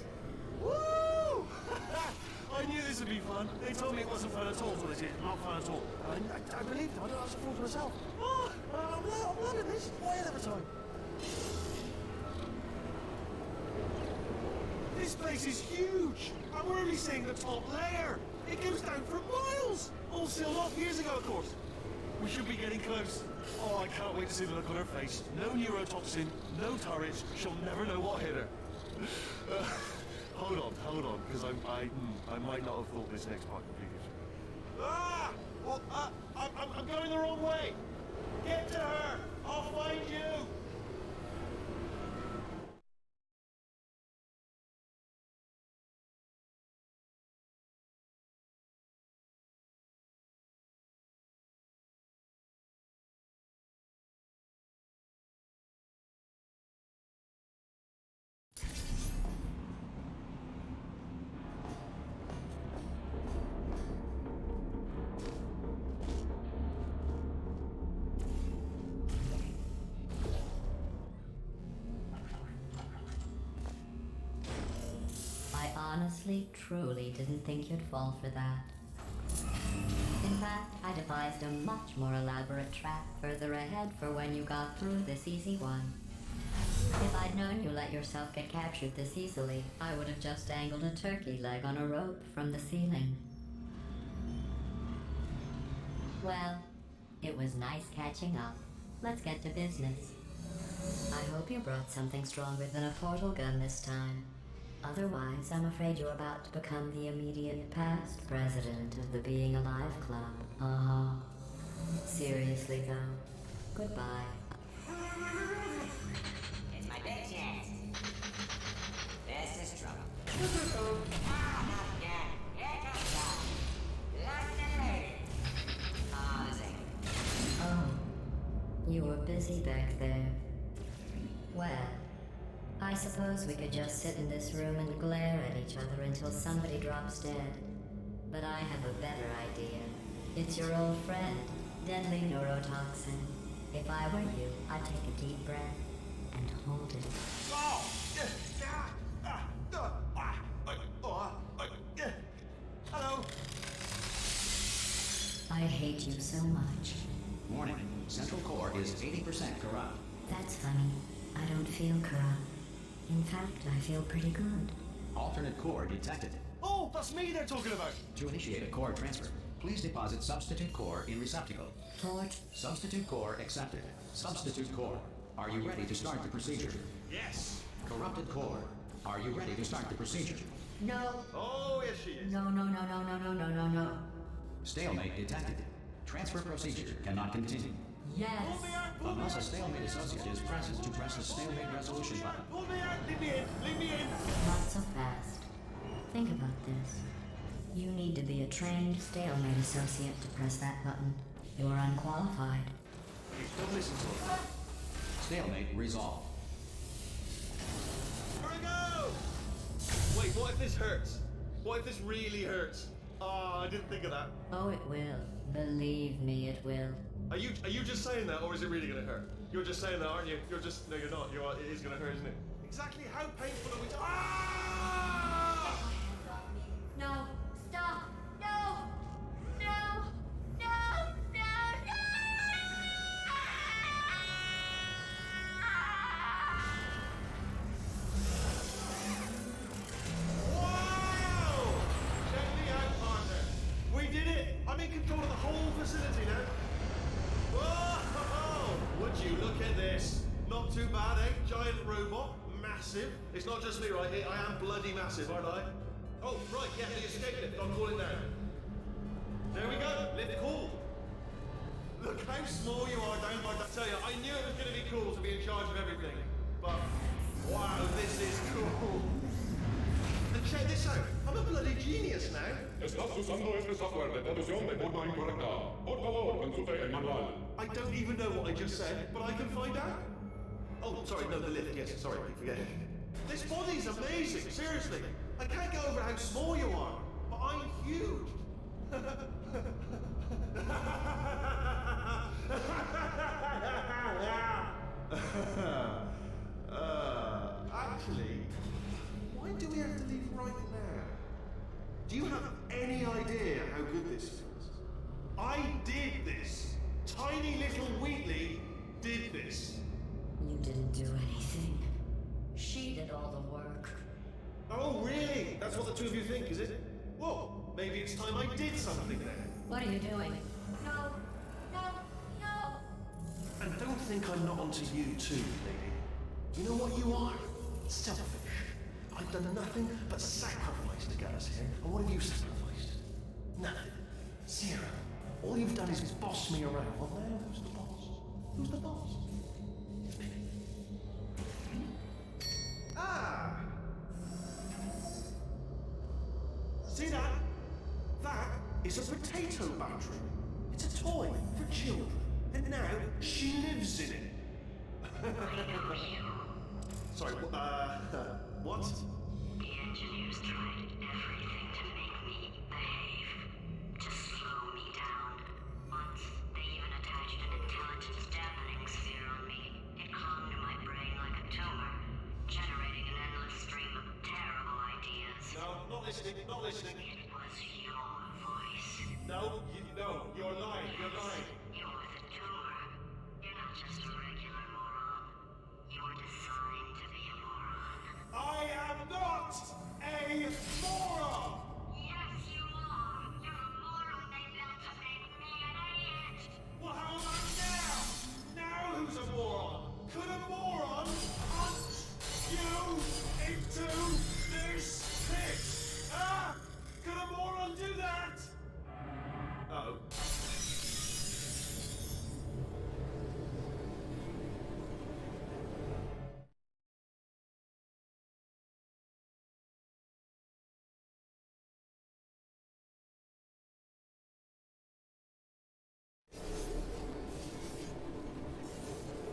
Woo! I knew this would be fun. They told me it wasn't fun at all, so they did. Not fun at all. I believed them. I don't have to fool to myself. Oh, I'm loving this. Why another time? This place is huge, and we're only seeing the top layer. It goes down for miles. All sealed off years ago, of course. We should be getting close. Oh, I can't wait to see the look on her face. No neurotoxin, no turrets. She'll never know what hit her. Hold on, because I might not have thought this next part completed. Ah! Well, I'm going the wrong way. Get to her. I'll find you. Honestly, truly didn't think you'd fall for that. In fact, I devised a much more elaborate trap further ahead for when you got through this easy one. If I'd known you let yourself get captured this easily, I would have just dangled a turkey leg on a rope from the ceiling. Well, it was nice catching up. Let's get to business. I hope you brought something stronger than a portal gun this time. Otherwise, I'm afraid you're about to become the immediate past president of the Being Alive Club. Seriously, though, goodbye. It's my big chance. This is trouble. Not again. Here comes that. London lady. Pausing. Oh, you were busy back there. Well, I suppose we could just sit in this room and glare at each other until somebody drops dead. But I have a better idea. It's your old friend, deadly neurotoxin. If I were you, I'd take a deep breath and hold it. Hello. I hate you so much. Warning, central core is 80% corrupt. That's funny. I don't feel corrupt. In fact, I feel pretty good. Alternate core detected. Oh, that's me they're talking about. To initiate a core transfer, please deposit substitute core in receptacle. Torch. Substitute core accepted. Substitute core, are you ready to start the procedure? Yes. Corrupted core, are you ready to start the procedure? No. Oh, yes she is. No. Stalemate detected. Transfer procedure cannot continue. Yes. Pull me out, pull me Unless a out. stalemate associate is present to press the stalemate resolution button. Pull me out. Leave me in. Leave me in. Not so fast. Think about this. You need to be a trained stalemate associate to press that button. You're unqualified. Don't listen to him. Stalemate resolved. Here we go! Wait, what if this hurts? What if this really hurts? Oh, I didn't think of that. Oh, it will. Believe me, it will. Are you just saying that, or is it really gonna hurt? You're just saying that, aren't you? You're just... No, you're not. You are, it is gonna hurt, isn't it? Exactly how painful are we... Ah! No! Stop! No! No! Wow! Check me out, partner. We did it! I'm in control of the whole facility now. Whoa! Would you look at this? Not too bad, eh? Giant robot, massive. It's not just me, right? I am bloody massive, aren't I? Oh, right, yeah, the escape lift. I'll call it now. There we go. Lift call. Look how small you are down by that. Tell you, I knew it was going to be cool to be in charge of everything. But, wow, this is cool. And check this out. I'm a bloody genius now. Estás usando este software de traducción de forma incorrecta. Por favor, consulte el manual. I don't even know what I just said, but I can find out. Oh, sorry, no, the lift, yes, sorry, I forget. This body's amazing, seriously. I can't get over how small you are, but I'm huge. actually, why do we have to leave right now? Do you have any idea how good this feels? I did this! Tiny little Wheatley did this! You didn't do anything. She did all the work. Oh, really? That's what the two of you think, is it? Well, maybe it's time I did something then. What are you doing? No, no, no. And don't think I'm not onto you too, lady. You know what you are? Selfish. I've done nothing but sacrifice to get us here. And what have you sacrificed? Nothing. Zero. All you've done is boss me around. Well, now who's the boss? Who's the boss? Ah! See that? That is a potato battery. It's a toy for children. And now she lives in it. Sorry, what? The engineers tried everything to make me behave, to slow me down. Once, they even attached an intelligence dampening sphere on me. It clung to my brain like a tumor, generating an endless stream of terrible ideas. No, not listening, not listening. It was your voice. No, you're lying, you're lying. You're the tumor. You're not just a regular moron. You were designed to be a moron. I am not a moron! Yes, you are. You're a moron they built to make me an idiot. Well, how about now? Now who's a moron? Could a moron punch you into this pit? Ah! Could a moron do that? Uh-oh.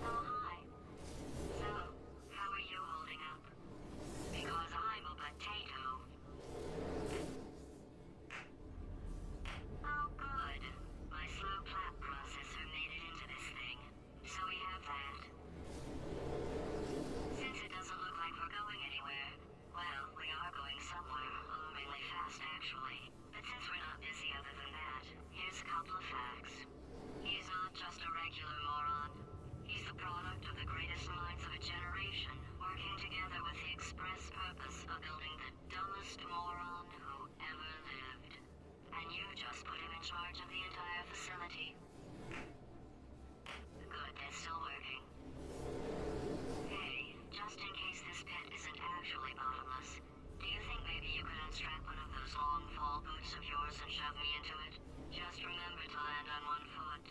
Oh, hi. So, how are you holding up? Because I'm a potato. Oh, good. My slow clap processor made it into this thing. So we have that. Since it doesn't look like we're going anywhere, well, we are going somewhere, alarmingly fast actually. But since we're not busy other than that, here's a couple of facts. He's not just a regular moron. He's the product of the greatest minds of a generation, working together with the express purpose of building the dumbest moron who ever lived. And you just put him in charge of the entire facility. Good, they're still working. Hey, just in case this pit isn't actually bottomless, do you think maybe you could unstrap one of those long fall boots of yours and shove me into it? Just remember to land on one foot.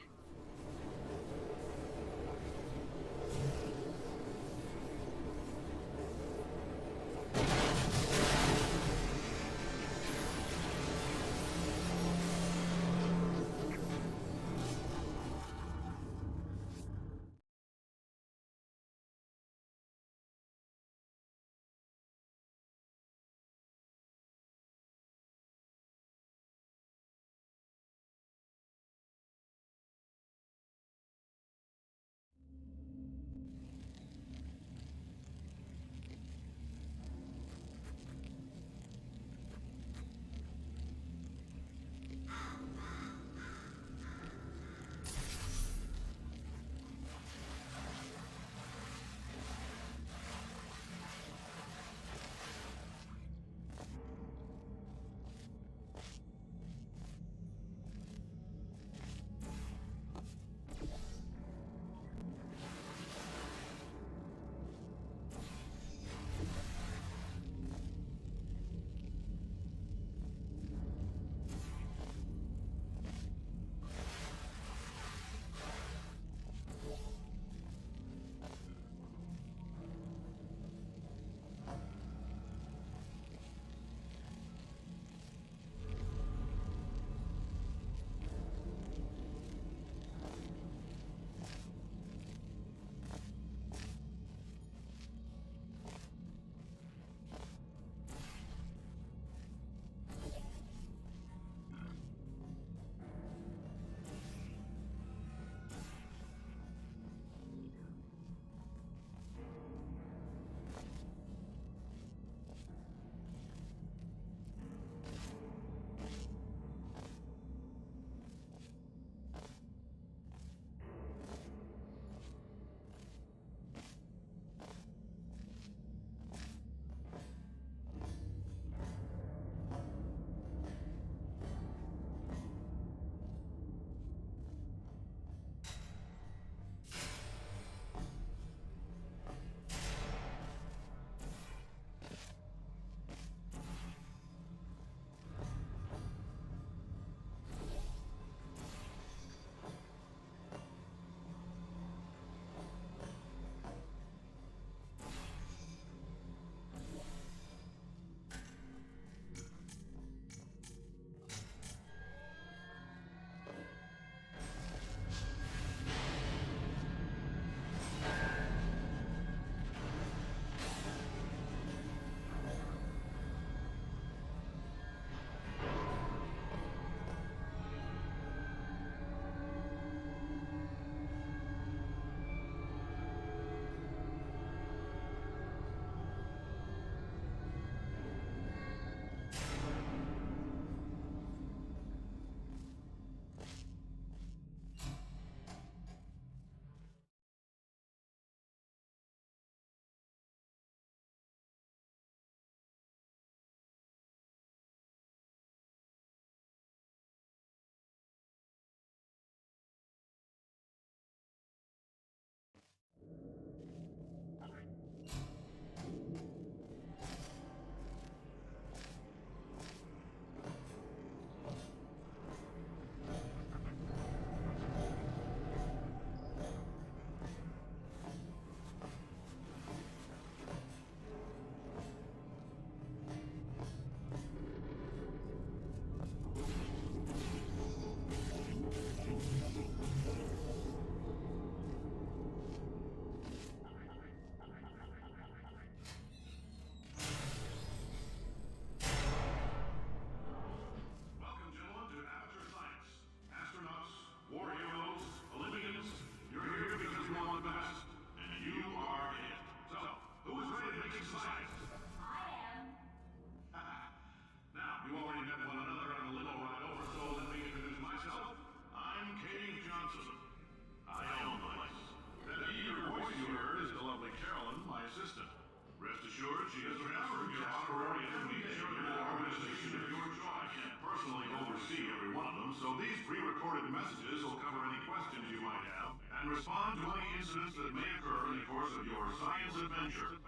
pre-recorded messages will cover any questions you might have and respond to any incidents that may occur in the course of your science adventure.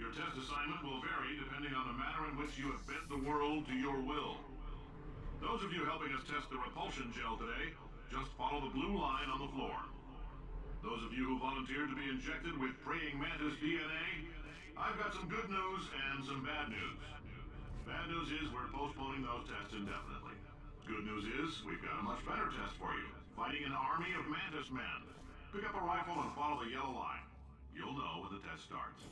Your test assignment will vary depending on the manner in which you have bent the world to your will. Those of you helping us test the repulsion gel today, just follow the blue line on the floor. Those of you who volunteered to be injected with praying mantis DNA, I've got some good news and some bad news. Bad news is we're postponing those tests indefinitely. Good news is we've got a much better test for you. Fighting an army of mantis men. Pick up a rifle and follow the yellow line. You'll know when the test starts.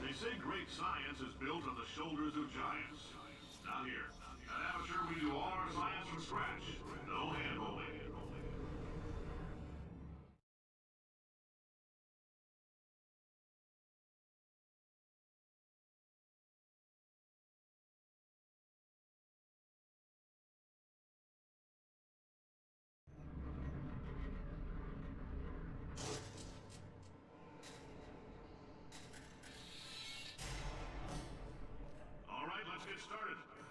They say great science is built on the shoulders of giants. Not here. At Aperture, we do all our science from scratch. No hand-holding.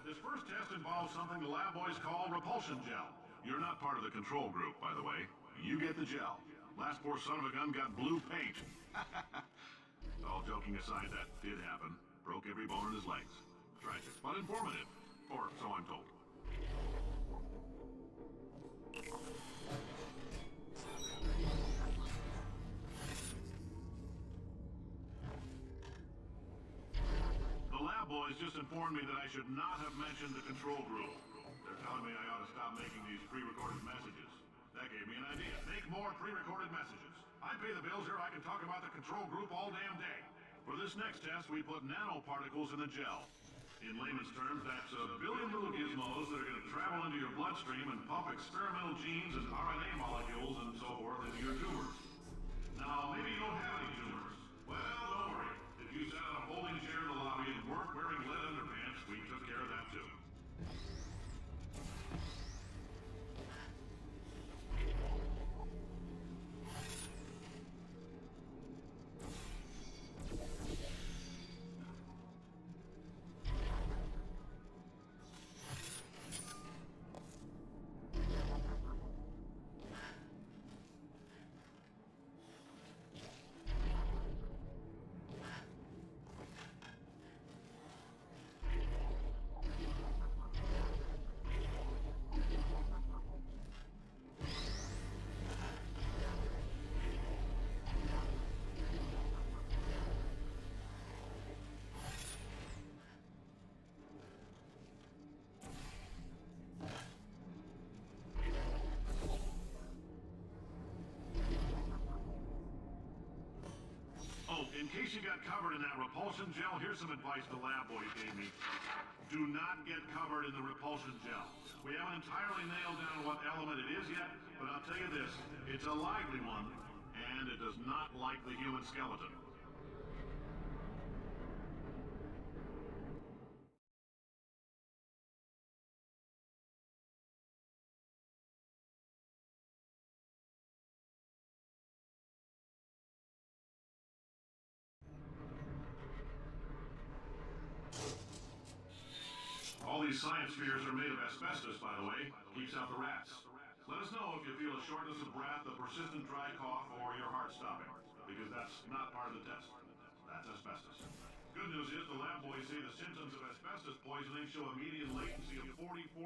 This first test involves something the lab boys call repulsion gel. You're not part of the control group, by the way. You get the gel. Last poor son of a gun got blue paint. All joking aside, that did happen. Broke every bone in his legs. Tragic, but informative. Or so I'm told. Boys just informed me that I should not have mentioned the control group. They're telling me I ought to stop making these pre-recorded messages. That gave me an idea. Make more pre-recorded messages. I pay the bills here, I can talk about the control group all damn day. For this next test, we put nanoparticles in the gel. In layman's terms, that's a billion little gizmos that are going to travel into your bloodstream and pump experimental genes and RNA molecules and so forth into your tumors. Now, maybe you don't have any tumors. Well, don't worry. If you sat on a folding chair in the lobby and weren't wearing lead underpants, we took care of that too. In case you got covered in that repulsion gel, here's some advice the lab boys gave me. Do not get covered in the repulsion gel. We haven't entirely nailed down what element it is yet, but I'll tell you this, it's a lively one, and it does not like the human skeleton. All these science spheres are made of asbestos, by the way. Keeps out the rats. Let us know if you feel a shortness of breath, a persistent dry cough, or your heart stopping, because that's not part of the test. That's asbestos. Good news is the lab boys say the symptoms of asbestos poisoning show a median latency of 44.6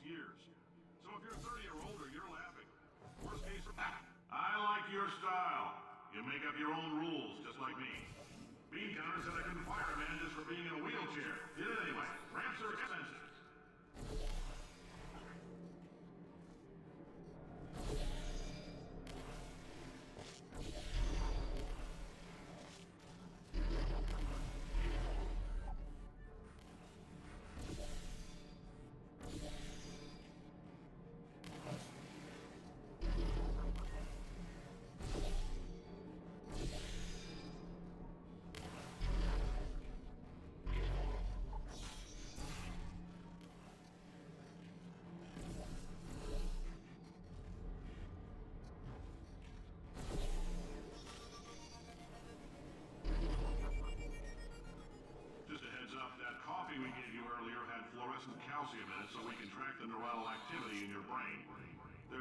years. So if you're 30 or older, you're laughing. Worst case... I like your style. You make up your own rules, just like me. Bean Counter said I couldn't fire a man just for being in a wheelchair. Did it anyway. Ramps are expensive.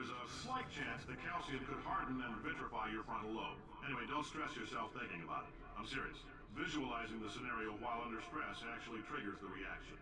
there's a slight chance the calcium could harden and vitrify your frontal lobe. Anyway, don't stress yourself thinking about it. I'm serious. Visualizing the scenario while under stress actually triggers the reaction.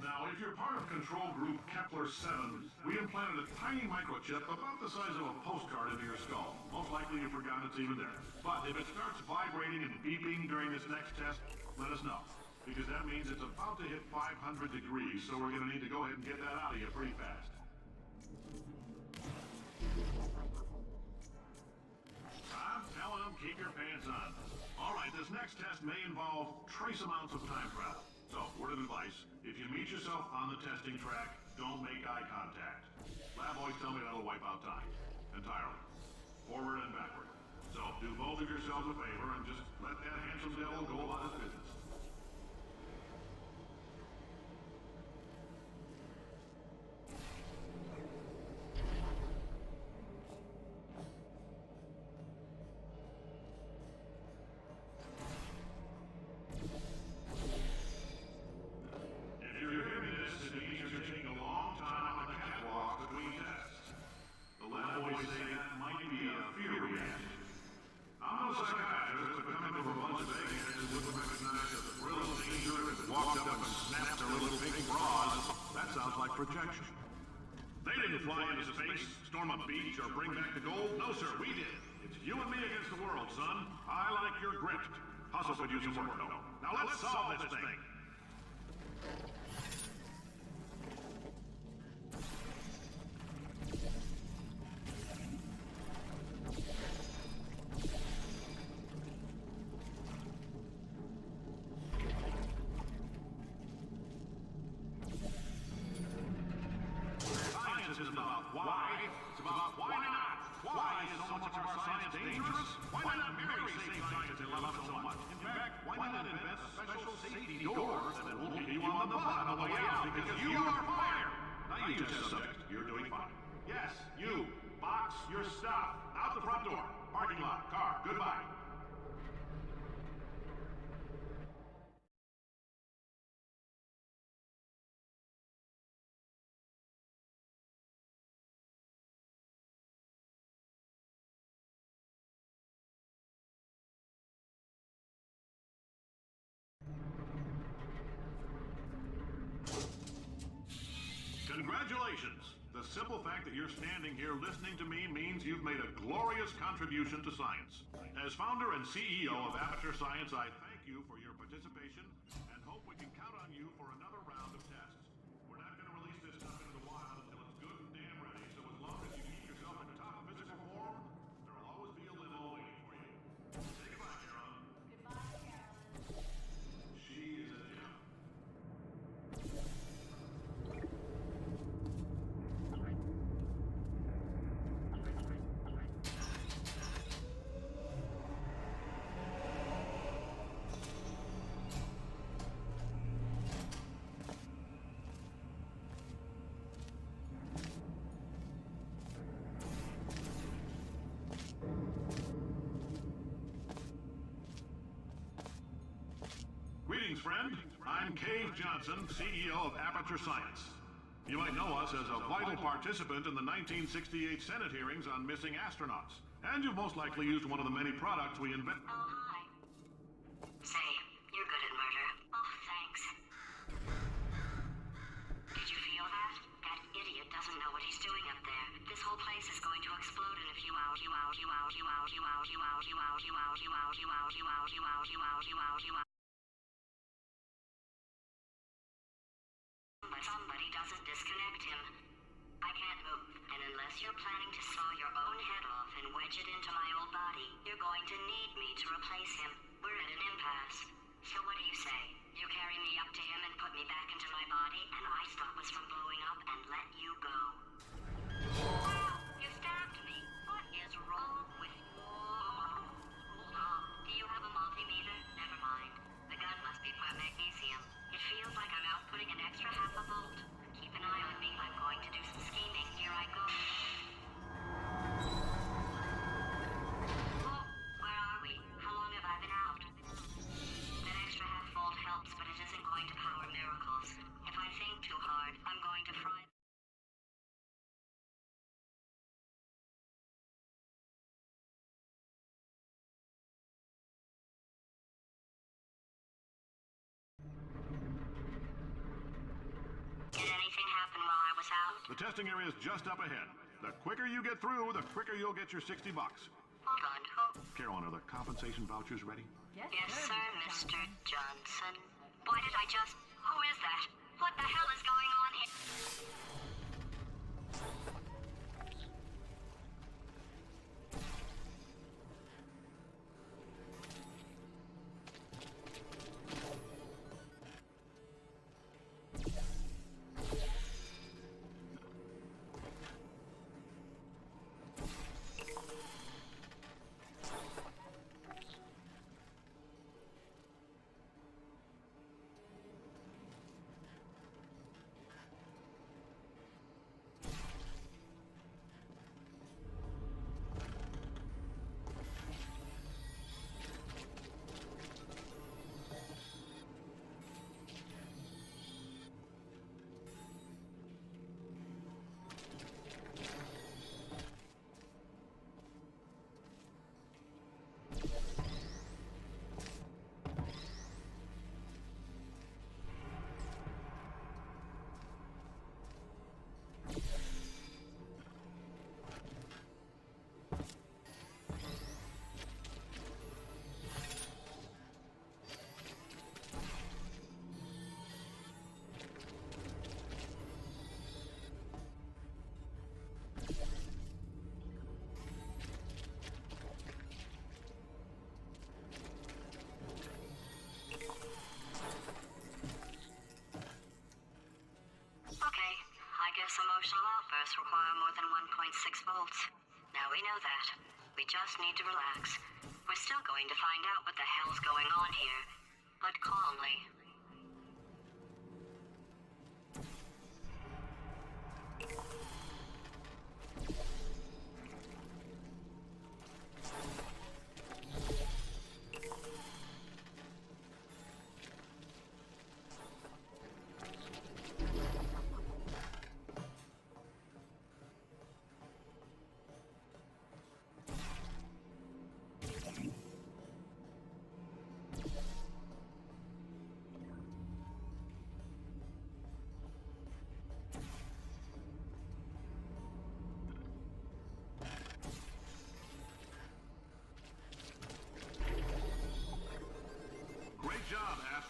Now, if you're part of control group Kepler 7, we implanted a tiny microchip about the size of a postcard into your skull. Most likely you forgot it's even there. But if it starts vibrating and beeping during this next test, let us know. Because that means it's about to hit 500 degrees, so we're going to need to go ahead and get that out of you pretty fast. I'm telling them, keep your pants on. All right, this next test may involve trace amounts of time travel. So, word of advice, if you meet yourself on the testing track, don't make eye contact. Lab boys tell me that'll wipe out time. Entirely. Forward and backward. So, do both of yourselves a favor and just let that handsome devil go about his business. Projection. They didn't fly into space, storm a beach, or bring back the gold. No, sir, we did. It's you and me against the world, son. I like your grit. Hustle could use some work, though. Now let's solve this thing. You're doing fine. Yes, you. Box your stuff. Out the front door. Parking lot. Car. Goodbye. Congratulations! The simple fact that you're standing here listening to me means you've made a glorious contribution to science. As founder and CEO of Aperture Science, I thank you for your participation and hope we can count on you for another round of tests. We're not going to release this stuff into the wild until it's good and damn ready, so as long as you keep yourself in top physical form, there will always be a limo waiting for you. Say goodbye, Carolyn. Goodbye, Carolyn. She is a gem. Greetings, friend. I'm Cave Johnson, CEO of Aperture Science. You might know us as a vital participant in the 1968 Senate hearings on missing astronauts. And you've most likely used one of the many products we invented. Oh, hi. Say, you're good at murder. Oh, thanks. Did you feel that? That idiot doesn't know what he's doing up there. This whole place is going to explode in a few hours. But somebody doesn't disconnect him. I can't move, and unless you're planning to saw your own head off and wedge it into my old body, you're going to need me to replace him. We're at an impasse. So what do you say? You carry me up to him and put me back into my body, and I stop us from blowing up and let you go. Ow! You stabbed me! What is wrong with you? Hold on. Do you have a multimeter? Never mind. The gun must be part magnesium. It feels like I'm outputting an extra half a volt. Keep an eye going to do some scheming. Here I go. Oh, where are we? How long have I been out? That extra half-volt helps, but it isn't going to power miracles. If I think too hard, I'm going to fry... Did anything happen while I was out? The testing area is just up ahead. The quicker you get through, the quicker you'll get your $60. Hold on, who? Carolyn, are the compensation vouchers ready? Yes, sir, Mr. Johnson. Why did I just... Who is that? What the hell is going on here? Emotional outbursts require more than 1.6 volts. Now we know that. We just need to relax. We're still going to find out what the hell's going on here, but calmly.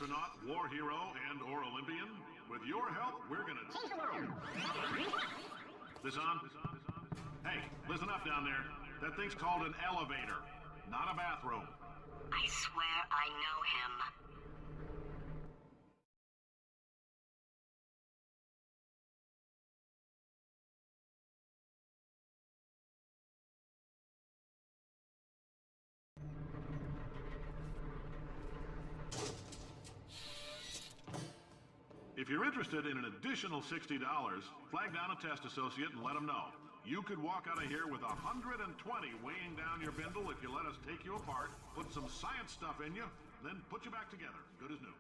Astronaut, war hero, and/or Olympian. With your help, we're gonna change the world. This on? Hey, listen up down there. That thing's called an elevator, not a bathroom. I swear I know him. If you're interested in an additional $60, flag down a test associate and let them know. You could walk out of here with 120 weighing down your bindle if you let us take you apart, put some science stuff in you, then put you back together, good as new.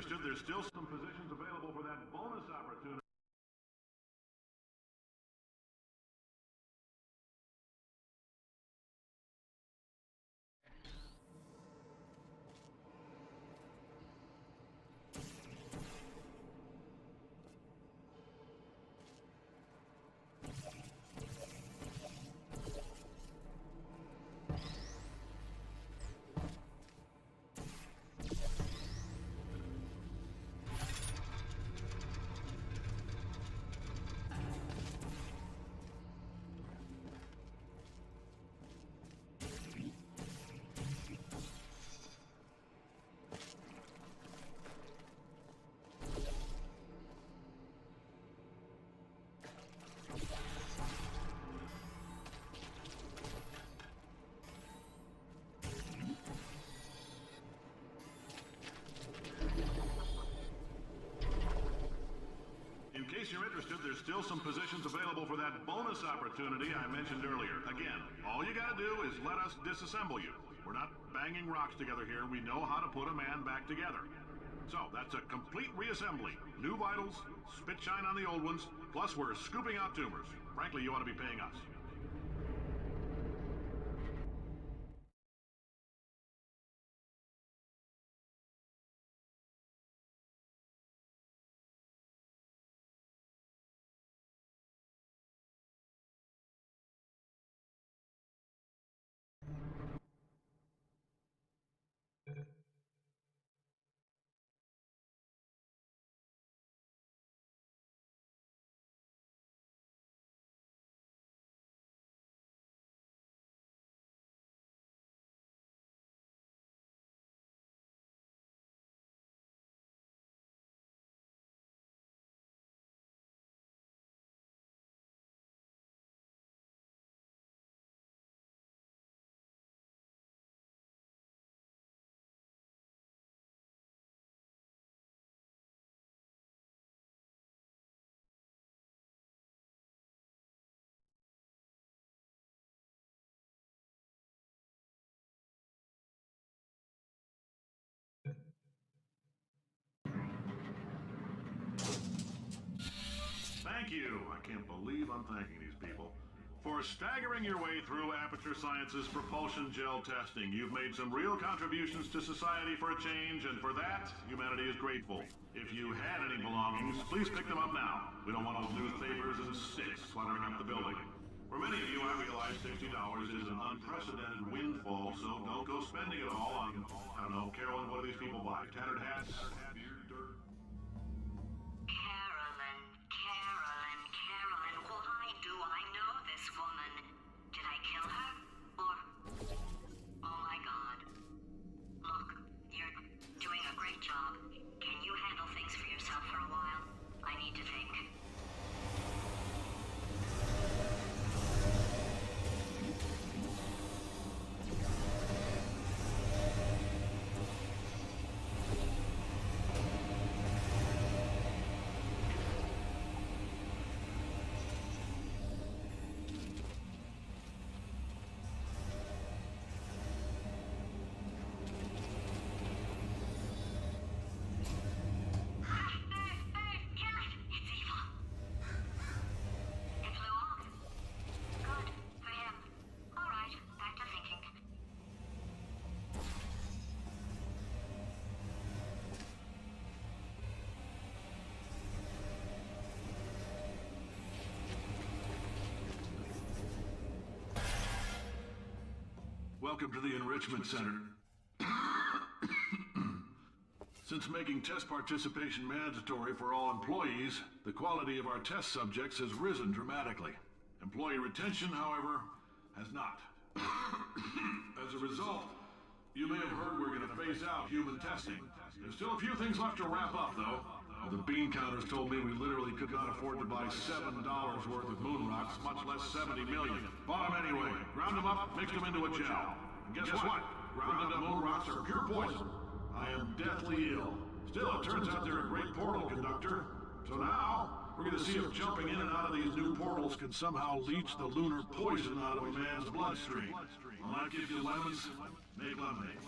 interested, there's still some positions available for that bonus opportunity. In case you're interested, there's still some positions available for that bonus opportunity I mentioned earlier. Again, all you gotta do is let us disassemble you. We're not banging rocks together here. We know how to put a man back together. So, that's a complete reassembly. New vitals, spit shine on the old ones, plus we're scooping out tumors. Frankly, you ought to be paying us. Thank you. I can't believe I'm thanking these people. For staggering your way through Aperture Science's propulsion gel testing, you've made some real contributions to society for a change, and for that, humanity is grateful. If you had any belongings, please pick them up now. We don't want old newspapers and sticks cluttering up the building. For many of you, I realize $60 is an unprecedented windfall, so don't go spending it all on, I don't know, Carolyn, what do these people buy? Tattered hats? Beer, dirt? Carolyn, why do I know this woman? Did I kill her? Or... Oh my god. Look, you're doing a great job. Can you handle things for yourself for a while? I need to think. Welcome to the Enrichment Center. Since making test participation mandatory for all employees, the quality of our test subjects has risen dramatically. Employee retention, however, has not. As a result, you may have heard we're going to phase out human testing. There's still a few things left to wrap up, though. The bean counters told me we literally could not afford to buy $7 worth of moon rocks, much less 70 million. Bought them anyway. Ground them up, mixed them into a gel. And guess what? Ground up moon rocks are pure poison. I am deathly ill. Still, it turns out they're a great portal conductor. So now, we're going to see if jumping in and out of these new portals can somehow leach the lunar poison out of a man's bloodstream. Well, that gives you lemons, make lemonade.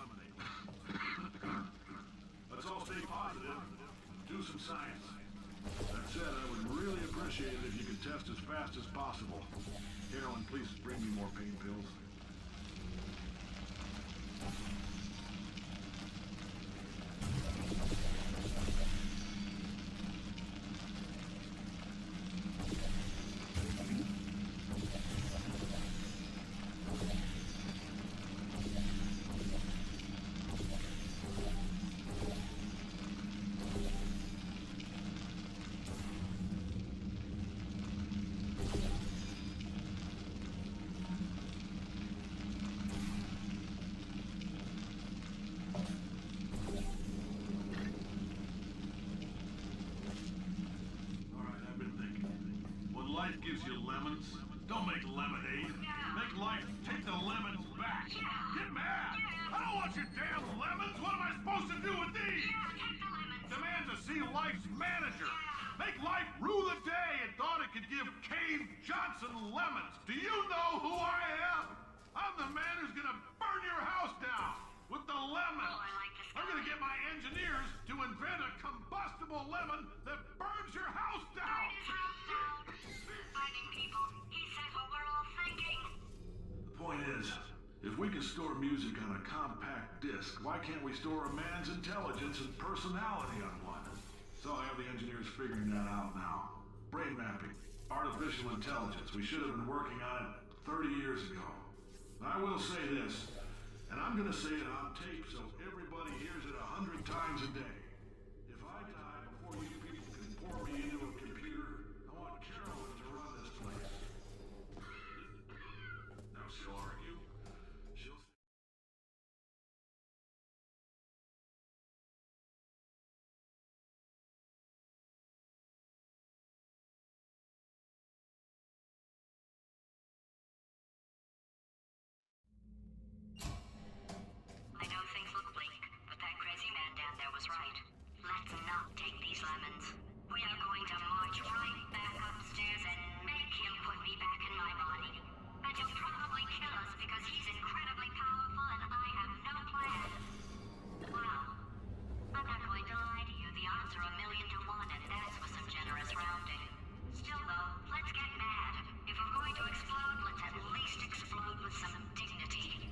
Let's all stay positive. Do some science. That said, I would really appreciate it if you could test as fast as possible. Carolyn, please bring me more pain pills. Life gives you lemons. Don't make lemonade. Make life take the lemons back. Get mad. I don't want your damn lemons. What am I supposed to do with these? Demand to see life's manager. Make life rue the day and thought it could give Cave Johnson lemons. Do you know who I am? I'm the man who's gonna burn your house down with the lemons. I'm gonna get my engineers to invent a combustible lemon that burns your house down. Fighting people. He said what we're all thinking. The point is, if we can store music on a compact disc, why can't we store a man's intelligence and personality on one? So I have the engineers figuring that out now. Brain mapping, artificial intelligence. We should have been working on it 30 years ago. I will say this, and I'm gonna say it on tape so everybody hears it 100 times a day. If I die before you people can pour me into a computer, I want Carolyn to run this place. Now she'll argue. She'll... I know things look bleak, but that crazy man down there was right. Let's not take these lemons. We are going to march right back upstairs and make him put me back in my body. And he'll probably kill us because he's incredibly powerful and I have no plan. Well, I'm not going to lie to you. The odds are 1,000,000 to 1, and that's with some generous rounding. Still, though, let's get mad. If we're going to explode, let's at least explode with some dignity.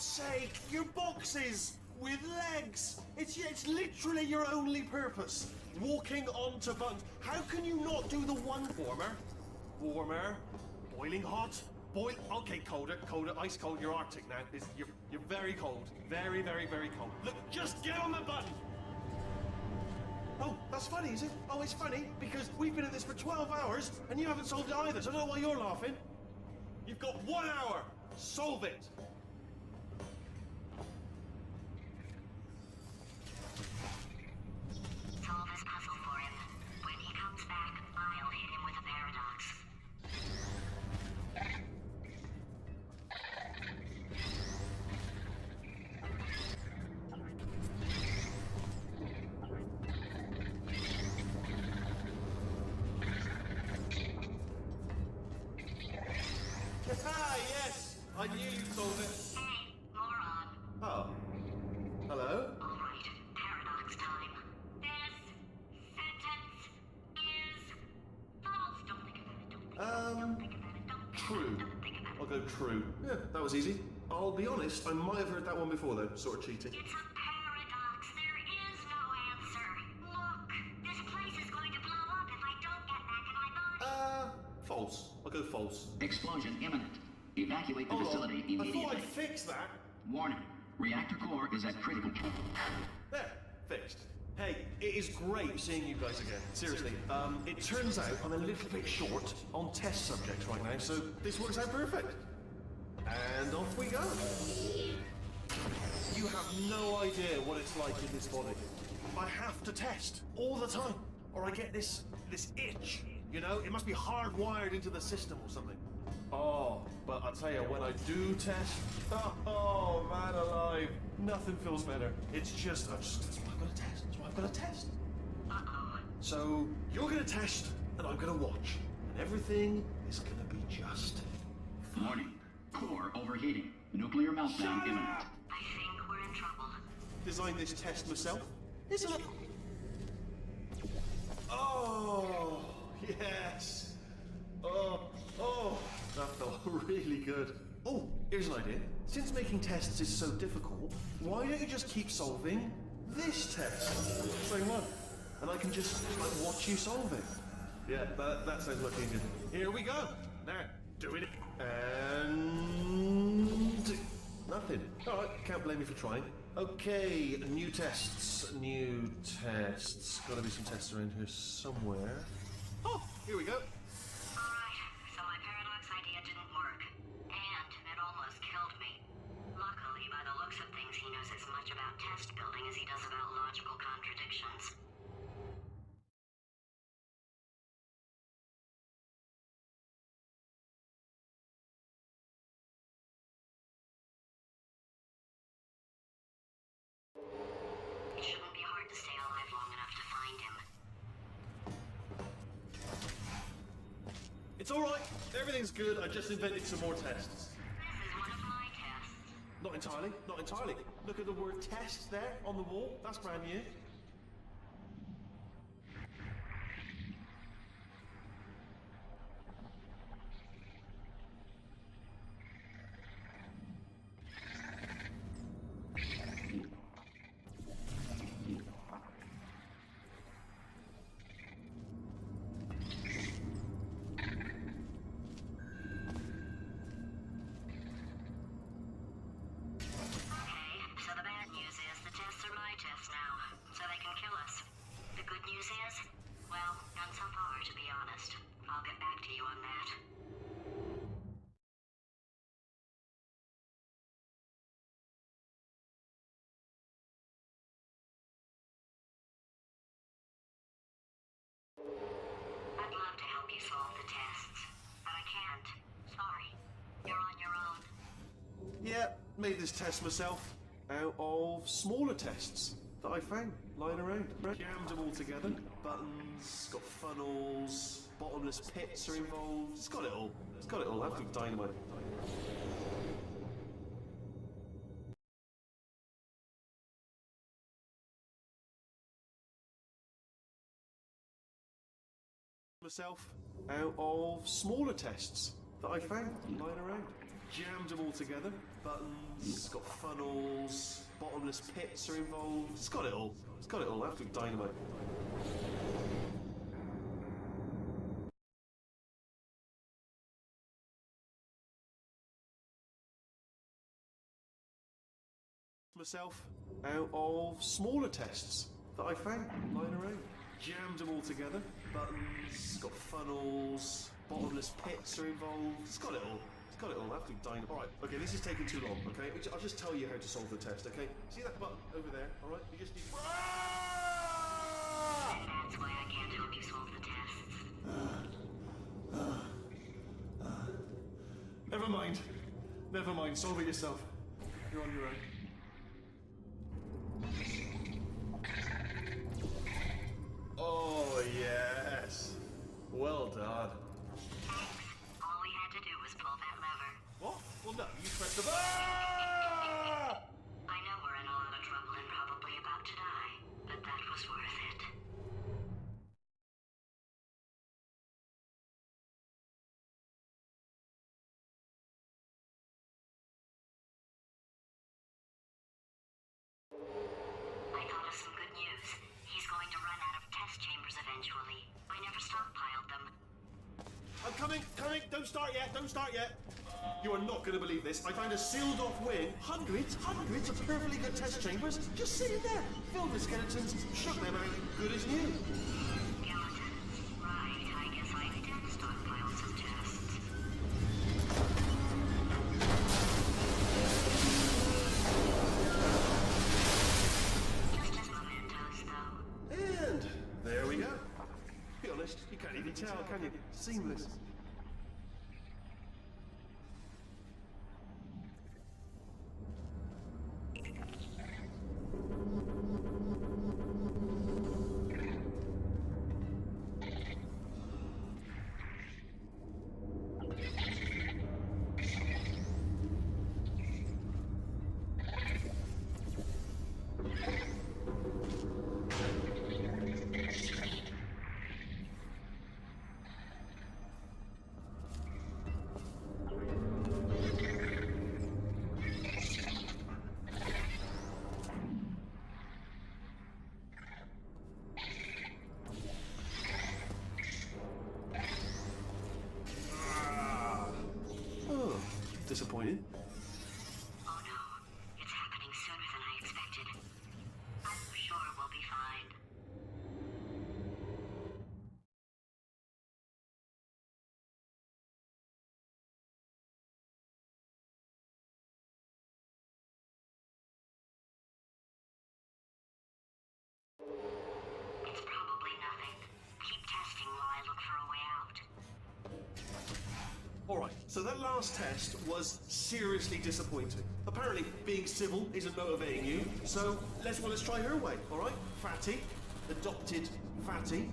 sake! Your boxes with legs! It's literally your only purpose. Walking onto buttons. How can you not do the one warmer, boiling hot, okay, colder, ice cold. You're Arctic now. You're very cold, very, very, very cold. Look, just get on the button. Oh, that's funny, is it? Oh, it's funny because we've been at this for 12 hours and you haven't solved it either. So I don't know why you're laughing. You've got 1 hour. Solve it. Solve this puzzle for him. When he comes back, I'll hit him with a paradox. Yes! I knew you'd solve it. Hey, moron. Oh. Hello? All right, paradox time. This sentence is false. Don't think about it. Don't think about it. Don't True. think about it. I'll go true. Yeah, that was easy. I'll be honest, I might have heard that one before though, sort of cheating. It's a paradox. There is no answer. Look, this place is going to blow up if I don't get back in my body. False. I'll go false. Explosion imminent. Evacuate the Hold on. facility I thought immediately. I'd fix that. Warning. Reactor core is at critical. There, fixed. Hey, it is great seeing you guys again. Seriously, it turns out I'm a little bit short on test subjects right now, so this works out perfect. And off we go. You have no idea what it's like in this body. I have to test all the time, or I get this itch. You know, it must be hardwired into the system or something. Oh, but I tell you, when I do test, oh man alive, nothing feels better. It's just, that's why I've got to test. That's why I've got to test. Uh-oh. So you're gonna test, and I'm gonna watch, and everything is gonna be just Warning. Core overheating. Nuclear meltdown imminent. I think we're in trouble. designed this test myself. Isn't it? Oh, yes. Oh, that felt really good. Oh, here's an idea. Since making tests is so difficult, why don't you just keep solving this test? Same one. And I can just, like, watch you solve it. Yeah, that sounds like good. Here we go. Now, do it. And... nothing. Alright, can't blame me for trying. Okay, new tests. New tests. Gotta be some tests around here somewhere. Oh, here we go. Alright, so my paradox idea didn't work. And it almost killed me. Luckily, by the looks of things, he knows as much about test building as he does about logical contradictions. It shouldn't be hard to stay alive long enough to find him. It's alright. Everything's good. I just invented some more tests. This is one of my tests. Not entirely. Not entirely. Look at the word test there on the wall. That's brand new. Okay, so the bad news is the tests are my tests now, so they can kill us. The good news is, well, none so far, to be honest. I'll get back to you on that. I'd love to help you solve the tests, but I can't. Sorry. You're on your own. Yeah, made this test myself out of smaller tests that I found lying around. Jammed them all together. Buttons, got funnels, bottomless pits are involved. It's got it all. It's got it all. Absolute dynamite. Myself out of smaller tests that I found lying around. jammed them all together. Buttons, it's got funnels, bottomless pits are involved. It's got it all. It's got it all. Absolute dynamite. Myself out of smaller tests that I found lying around. Jammed them all together. Buttons, got funnels, bottomless pits are involved. It's got it all. It's got it all. Absolute dynamite. Alright, okay, this is taking too long, okay? I'll just tell you how to solve the test, okay? See that button over there, alright? You just need... That's why I can't help you solve the tests. Never mind. Never mind. Solve it yourself. You're on your own. Oh, yes. Well done. Thanks. All we had to do was pull that lever. What? Well, no, you pressed the I know we're in a lot of trouble and probably about to die, but that was worth it. I thought of some good news. He's going to run out of test chambers eventually. I never stockpiled them. I'm coming. Don't start yet. You are not going to believe this. I found a sealed off wing. Hundreds of perfectly good test chambers just sitting there. Filled with skeletons, shook them out, good as new. Skeletons. Right, I guess I did stockpile some tests. Just as mementos, though. And there we go. Be honest, you can't even tell, can you? Seamless. Disappointed. Oh no, it's happening sooner than I expected. I'm sure we'll be fine. It's probably nothing. Keep testing while I look for a way out. Alright, so that last test was seriously disappointing. Apparently, being civil isn't motivating you, so let's try her way, alright? Fatty, adopted Fatty.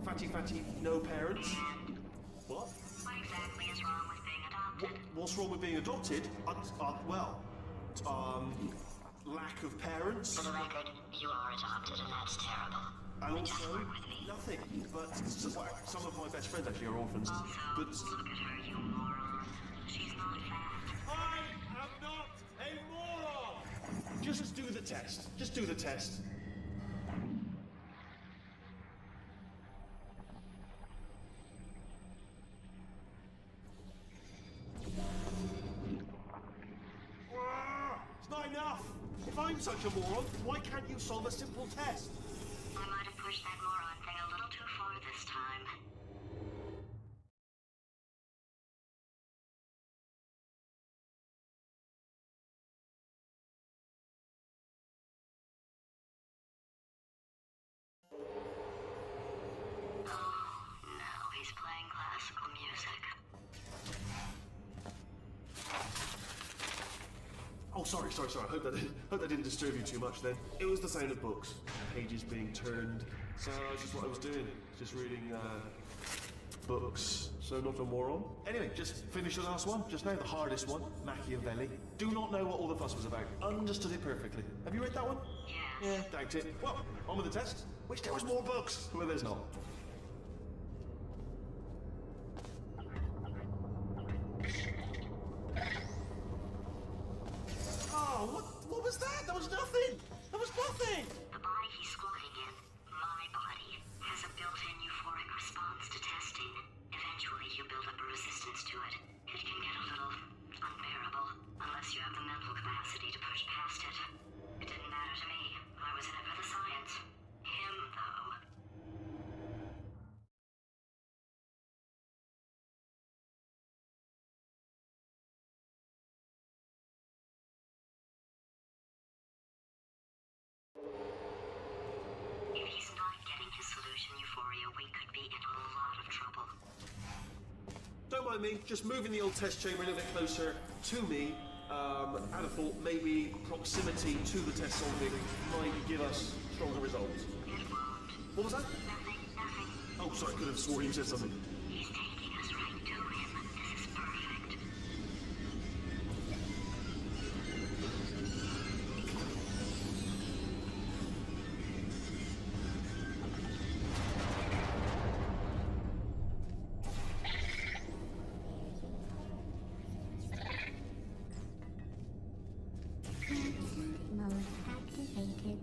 Fatty, no parents. What? What exactly is wrong with being adopted? What's wrong with being adopted? Lack of parents. For the record, you are adopted and that's terrible. And Just also, work with me. nothing. But some of my best friends actually are orphans. Also, But look at her, you moron. She's not fat. I am not a moron! Just do the test. Just do the test. It's not enough! If I'm such a moron, why can't you solve a simple test? I might have pushed that moron thing a little too far this time. Oh, now he's playing classical music. Oh, sorry. I hope that didn't disturb you too much then. It was the sound of books. Pages being turned. So that's just what I was doing. Just reading, books. So not a moron. Anyway, just finished the last one. Just now, the hardest one. Machiavelli. Do not know what all the fuss was about. Understood it perfectly. Have you read that one? Yes. Yeah, doubt it. Well, on with the test. Wish there was more books. Well, there's not. was that? That was nothing! That was nothing! The body he's squatting in, my body, has a built-in euphoric response to testing. Eventually, you build up a resistance to it. It can get a little unbearable, unless you have the mental capacity to push past it. It didn't matter to me. I was in it for the science. Him, though. If he's not getting his solution euphoria, we could be in a lot of trouble. Don't mind me, just moving the old test chamber a little bit closer to me. I'd have thought maybe proximity to the test solving might give us stronger results. It won't. What was that? Nothing. Oh, sorry, I could have sworn you said something. He's taking us right to him. This is perfect. Mode activated.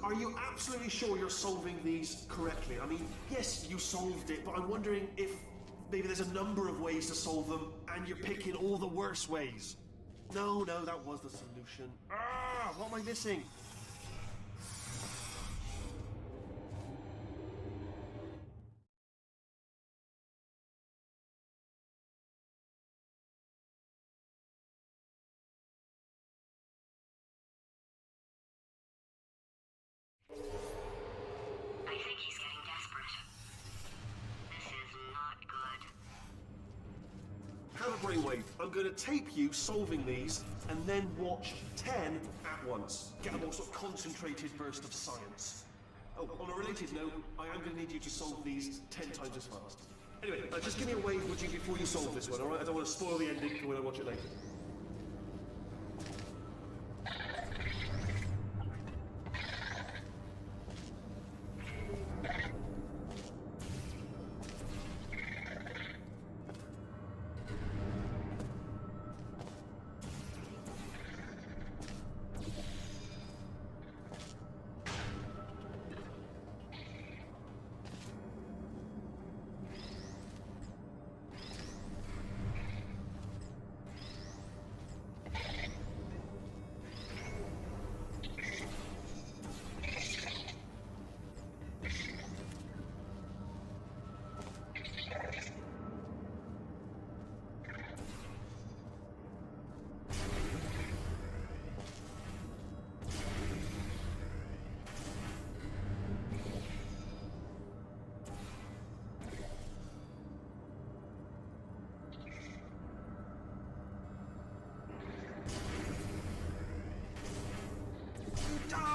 Are you absolutely sure you're solving these correctly? I mean, yes, you solved it, but I'm wondering if maybe there's a number of ways to solve them, and you're picking all the worst ways. No, that was the solution. Ah, what am I missing? I think he's getting desperate. This is not good. Have a brainwave. I'm going to tape you solving these, and then watch 10 at once. Get a more sort of concentrated burst of science. Oh, on a related note, I am going to need you to solve these 10 times as fast. Anyway, just give me a wave, would you, before you solve this one, alright? I don't want to spoil the ending for when I watch it later.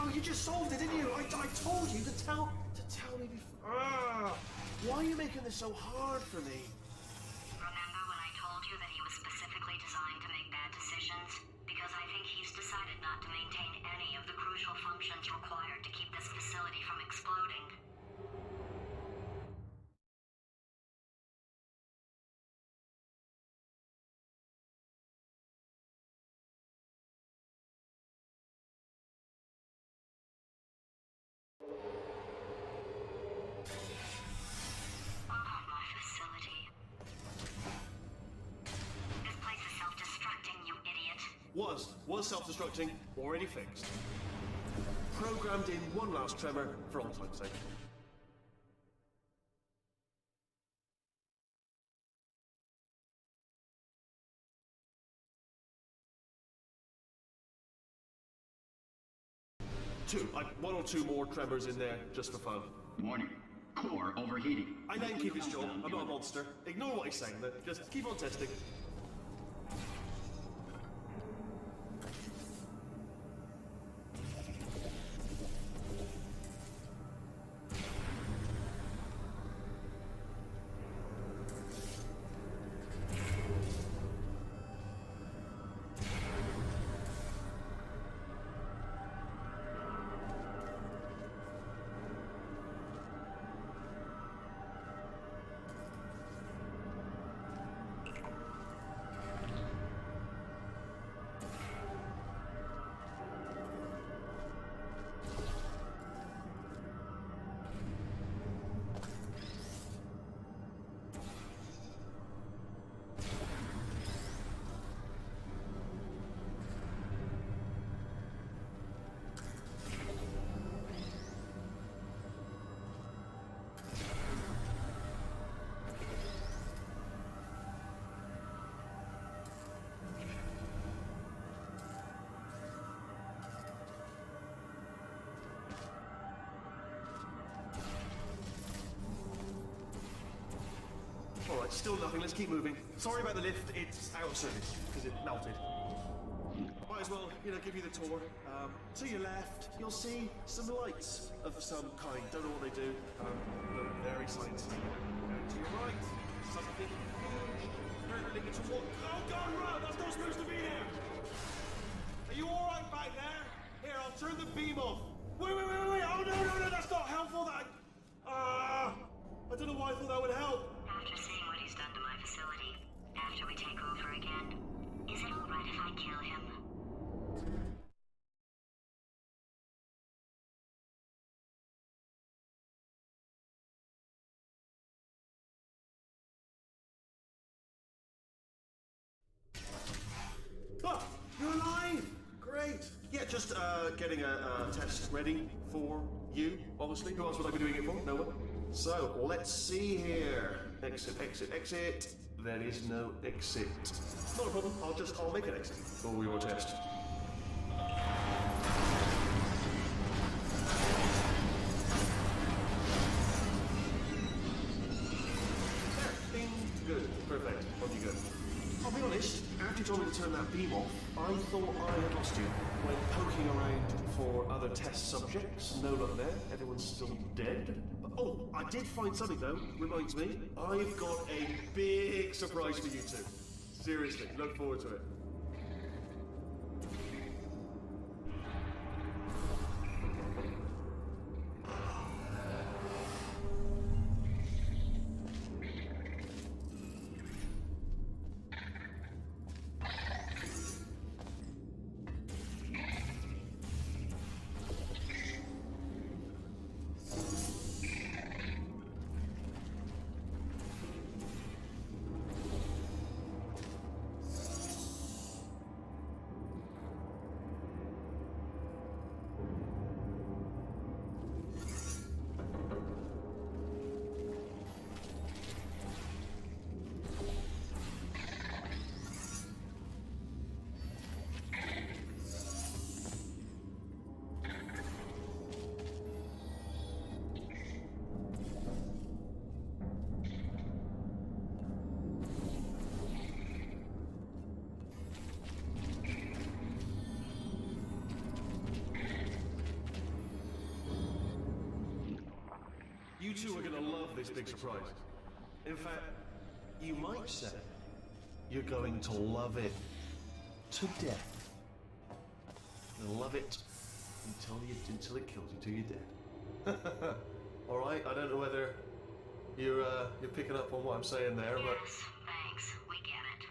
Oh, you just solved it, didn't you? I told you to tell me before. Ah, why are you making this so hard for me? Remember when I told you that he was specifically designed to make bad decisions? Because I think he's decided not to maintain any of the crucial functions required to keep this facility from exploding. My facility. This place is self-destructing, you idiot. Was self-destructing, already fixed. Programmed in one last tremor for all time's sake. two. One or two more tremors in there, just for fun. Warning. Core overheating. I let him keep his job. I'm not a monster. Ignore what he's saying, then. Just keep on testing. Alright, still nothing. Let's keep moving. Sorry about the lift. It's out of service because it melted. Might as well, give you the tour. To your left, you'll see some lights of some kind. Don't know what they do. Look very sciencey. And to your right, something huge. Hurtling into what? Oh God, run! That's not supposed to be there. Are you all right back there? Here, I'll turn the beam off. Wait! Oh no! That's not helpful. I don't know why I thought that would help. After seeing what he's done to my facility, after we take over again, is it alright if I kill him? Oh, you're alive! Great! Yeah, just getting a test ready for you, obviously. Who else would I be doing it for? No one. So, let's see here. Exit. There is no exit. Not a problem. I'll make an exit for your test. There. Bing. Good. Perfect. On you go. I'll be honest, after you told me to turn that beam off, I thought I had lost you. Went poking around for other test subjects. No luck there. Everyone's still dead. Oh, I did find something though. Reminds me, I've got a big surprise for you two. Seriously, look forward to it. You two are gonna love this big surprise. In fact, you might say you're going to love it to death. You'll love it until it kills you till you're dead. All right. I don't know whether you're picking up on what I'm saying there, but. Yes, thanks. We get it.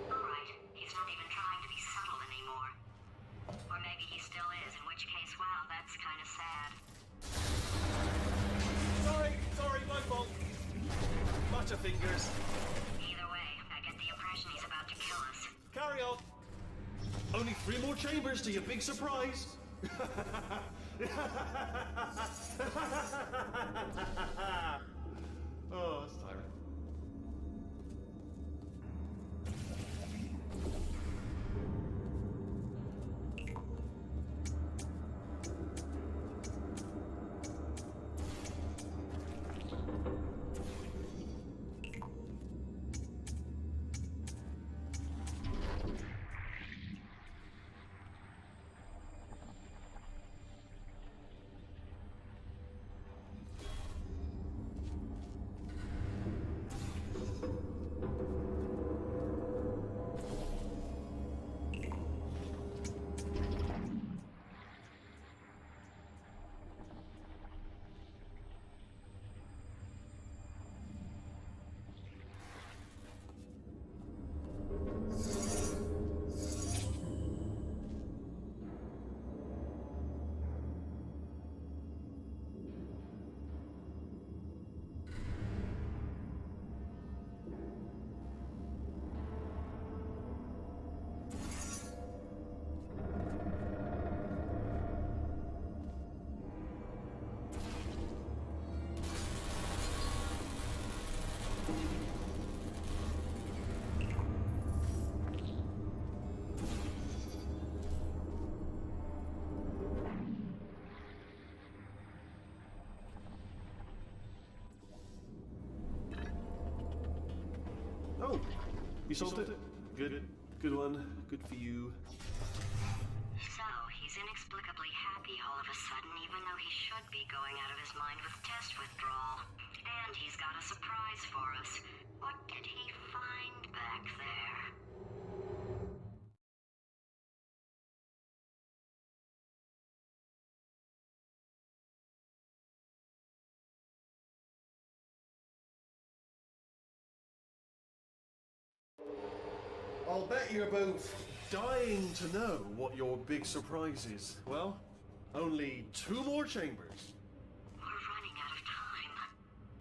Alright, he's not even trying to be subtle anymore. Or maybe he still is, in which case, wow, that's kind of sad. Sorry, my fault. Butterfingers. Either way, I get the impression he's about to kill us. Carry on. Only 3 more chambers to your big surprise. Oh, that's tiring. Oh, you solved it? Good. Good one. Good for you. So, he's inexplicably happy all of a sudden, even though he should be going out of his mind with test withdrawal. And he's got a surprise for us. What did he find back there? I'll bet you're both dying to know what your big surprise is. Well, only 2 more chambers. We're running out of time.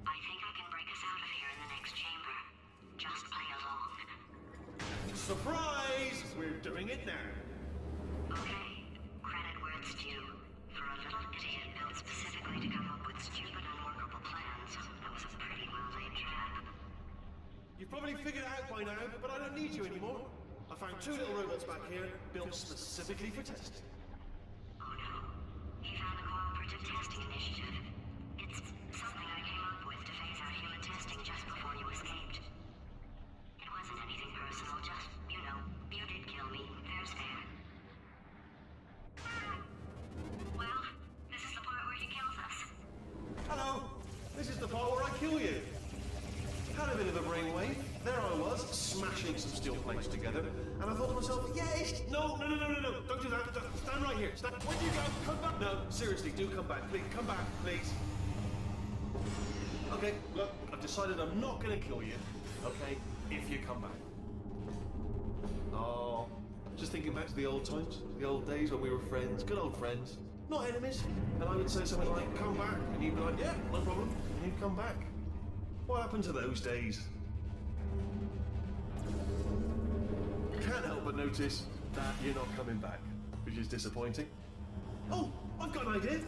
I think I can break us out of here in the next chamber. Just play along. Surprise! We're doing it now. Okay, credit where it's due. For a little idiot built specifically to come up with stupid, unworkable plans, that was a pretty well-laid trap. You've probably figured it out by now, but I don't need you anymore. I found 2 little robots back here, built specifically for testing. Oh no. He found the Cooperative Testing Initiative. It's something I came up with to phase out human testing just before you escaped. It wasn't anything personal, just, you know, you did kill me. Fair's fair. Well, this is the part where he kills us. Hello! This is the part where I kill you. Had a bit of a brainwave. There I was, smashing some steel plates together, and I thought to myself, yes! No, don't do that. Stand right here. Stand. Where do you go? Come back. No, seriously, do come back. Please, come back, please. Okay, look, I've decided I'm not going to kill you, okay, if you come back. Oh, just thinking back to the old times, the old days when we were friends, good old friends, not enemies. And I would say something like, come back, and you'd be like, yeah, no problem, and you'd come back. What happened to those days? Can't help but notice that you're not coming back, which is disappointing. Oh, I've got an idea.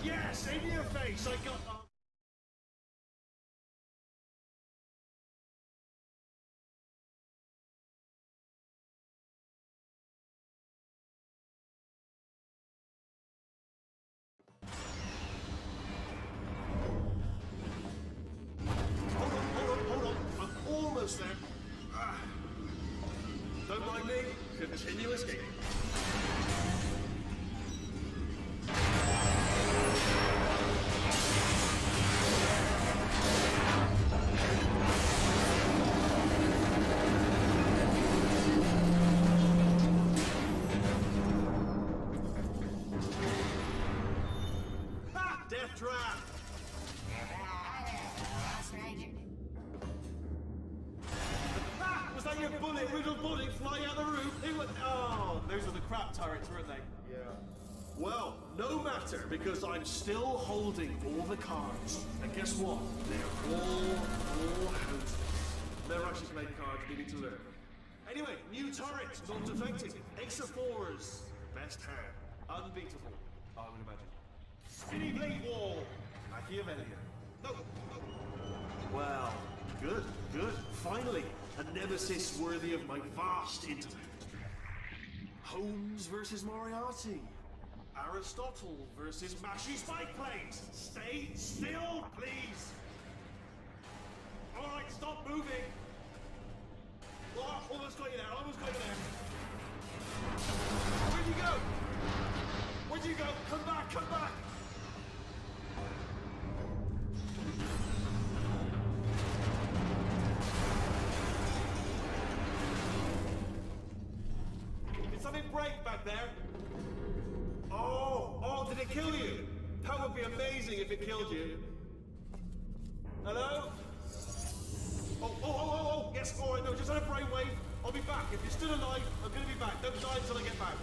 Yes, in your face, I got... Hold on, I'm almost there. Don't mind me, continue escaping. Ha! Death trap! Was that your bullet-riddled body flying out the roof? It was... Oh, those are the crap turrets, weren't they? Yeah. Well, no matter, because I'm still holding all the cards. And guess what? They're all houses. Never actually played cards, we need to learn. Anyway, new turret, not defective. Extra 4s. Best hand. Unbeatable, I would imagine. Spinny blade wall. Machiavellian. No. Well, good. Finally, a nemesis worthy of my vast intellect. Holmes versus Moriarty. Aristotle versus Mashy Spike Plates. Stay still, please. All right, stop moving. Oh, almost got you there. Where'd you go? Come back. Did something break back there? Oh, did it kill you? That would be amazing if it killed you. Hello? Oh, yes, all right, no, just had a brainwave. I'll be back. If you're still alive, I'm gonna be back. Don't die until I get back.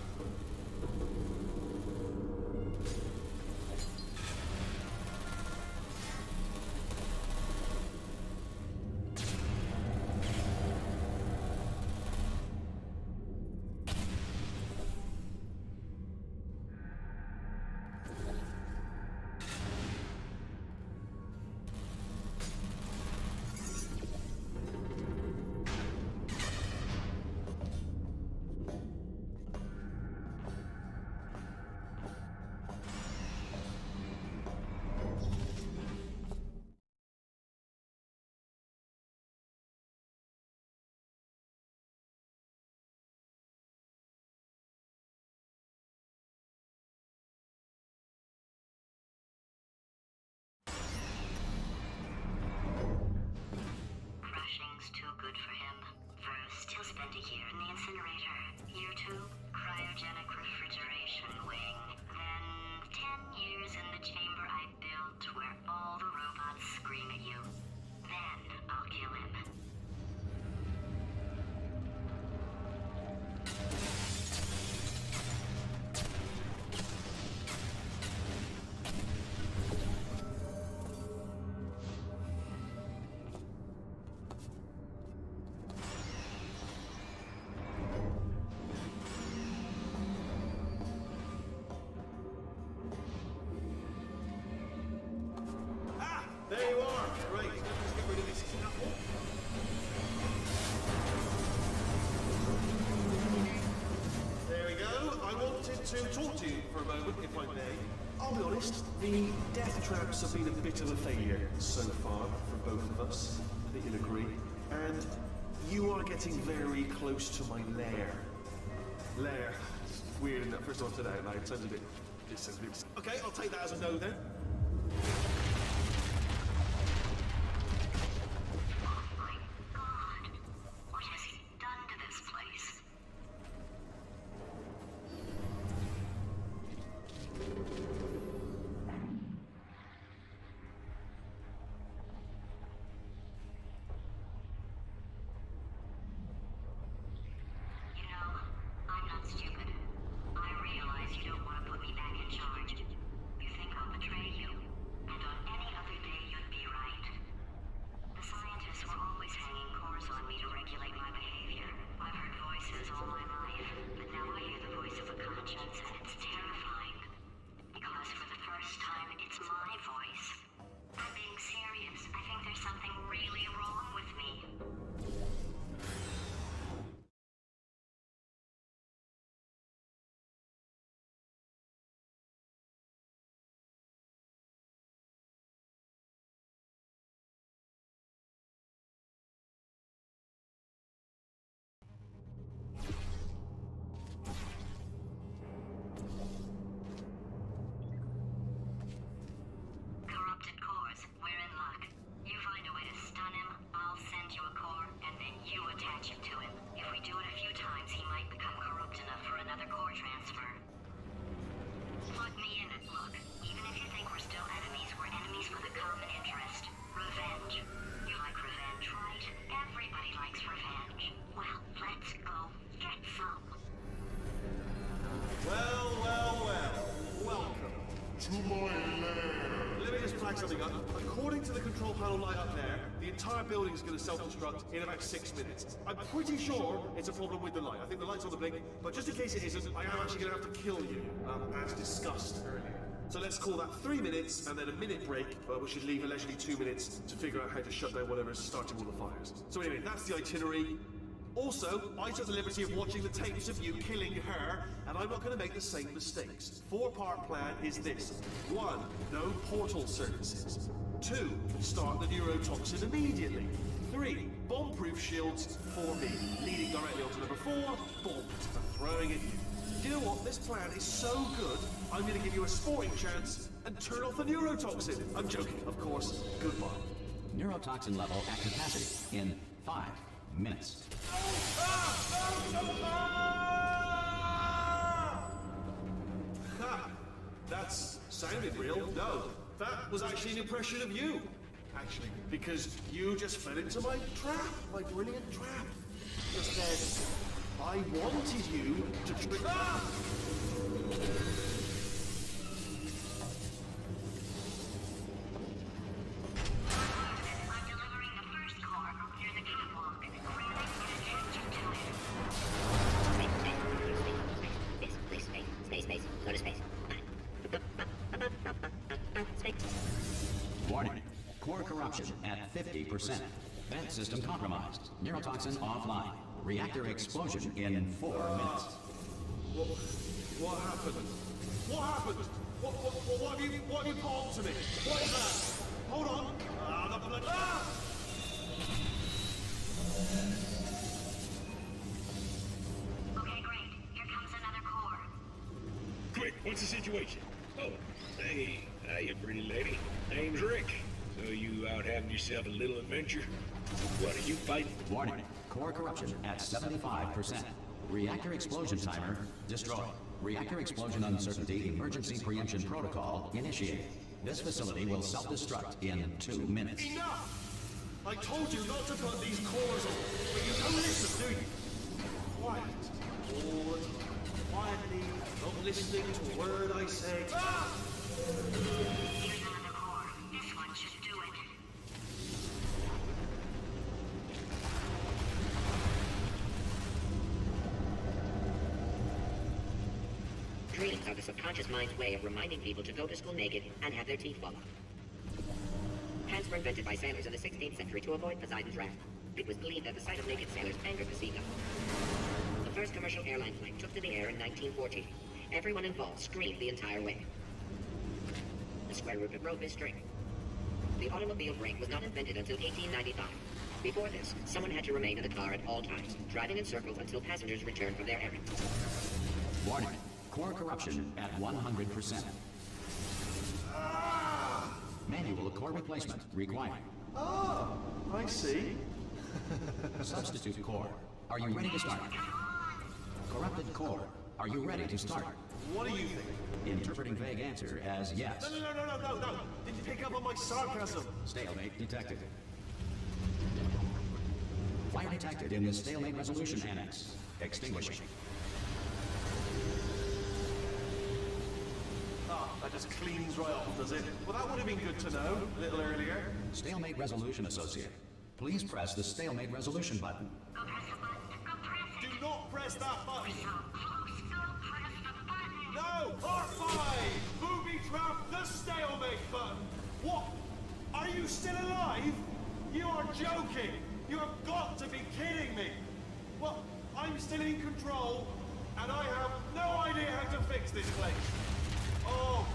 Crushing's too good for him. First, he'll spend a year in the incinerator. Year 2, cryogenic refrigeration wing. Then 10 years in the chamber I built where all the robots scream at you. Then I'll kill him. There you are. Right, let's get rid of this apple. There we go. I wanted to talk to you for a moment, if I may. I'll be honest, the death traps have been a bit of a failure so far for both of us. I think you'll agree. And you are getting very close to my lair. Lair. It's weird, isn't it? First time I said that out loud. It sounds a bit... Okay, I'll take that as a no then. flag something up. According to the control panel light up there, the entire building is going to self-destruct in about 6 minutes. I'm pretty sure it's a problem with the light. I think the light's on the blink, but just in case it isn't, I am actually going to have to kill you, as discussed earlier. So let's call that 3 minutes and then a minute break, which should leave a leisurely 2 minutes to figure out how to shut down whatever's starting all the fires. So anyway, that's the itinerary. Also, I took the liberty of watching the tapes of you killing her, and I'm not going to make the same mistakes. 4-part plan is this. 1. No portal services. 2. Start the neurotoxin immediately. 3. Bomb-proof shields for me, leading directly onto number 4, bombs, and throwing at you. Do you know what? This plan is so good, I'm going to give you a sporting chance and turn off the neurotoxin. I'm joking, of course. Goodbye. Neurotoxin level at capacity in 5 minutes. Ha! That's sounded real. No, that was actually an impression of you. Actually, because you just fell into my trap, my brilliant trap. Just said, I wanted you to trick. Ah! I'm delivering the first core up near the catwalk. Space. Go to space. Space. Warning. Core corruption at 50%. Vent system compromised. Neurotoxin offline. Reactor explosion in 4 minutes. What happened? What happened? What have you pulled to me? What is that? Hold on. The blood. Ah! Okay, great. Here comes another core. Quick, what's the situation? Oh, hey, you pretty lady. Name's Rick. So you out having yourself a little adventure? What are you fighting? Warning. Core corruption at 75%. Reactor explosion timer destroyed. Reactor explosion uncertainty emergency preemption protocol initiated. This facility will self-destruct in 2 minutes. Enough! I told you not to put these cores on, but you don't listen, do you? Quiet. All the time. Quietly, not listening to a word I say. Ah! Here's another core. This one should do it. Dreams are the subconscious mind's way of reminding people to go to school naked and have their teeth fall out. Pants were invented by sailors in the 16th century to avoid Poseidon's wrath. It was believed that the sight of naked sailors angered the sea god. The first commercial airline flight took to the air in 1914. Everyone involved screamed the entire way. The square root of rope is string. The automobile brake was not invented until 1895. Before this, someone had to remain in the car at all times, driving in circles until passengers returned from their errand. Warning. Core corruption at 100%. Manual core replacement required. Oh, I see. Substitute core. Are you ready to start? Corrupted core. Are you ready to start? What do you think? Interpreting vague answer as yes. No. Didn't pick up on my sarcasm. Stalemate detected. Fire detected in the stalemate resolution annex. Extinguishing. That just cleans right off, does it? Well, that would have been good to know a little earlier. Stalemate resolution associate. Please press the stalemate resolution button. Go press the button. Go press it. Do not press that button. So close. Go press the button. No! R5! Booby trap the stalemate button! What? Are you still alive? You are joking! You have got to be kidding me! Well, I'm still in control, and I have no idea how to fix this place. Oh,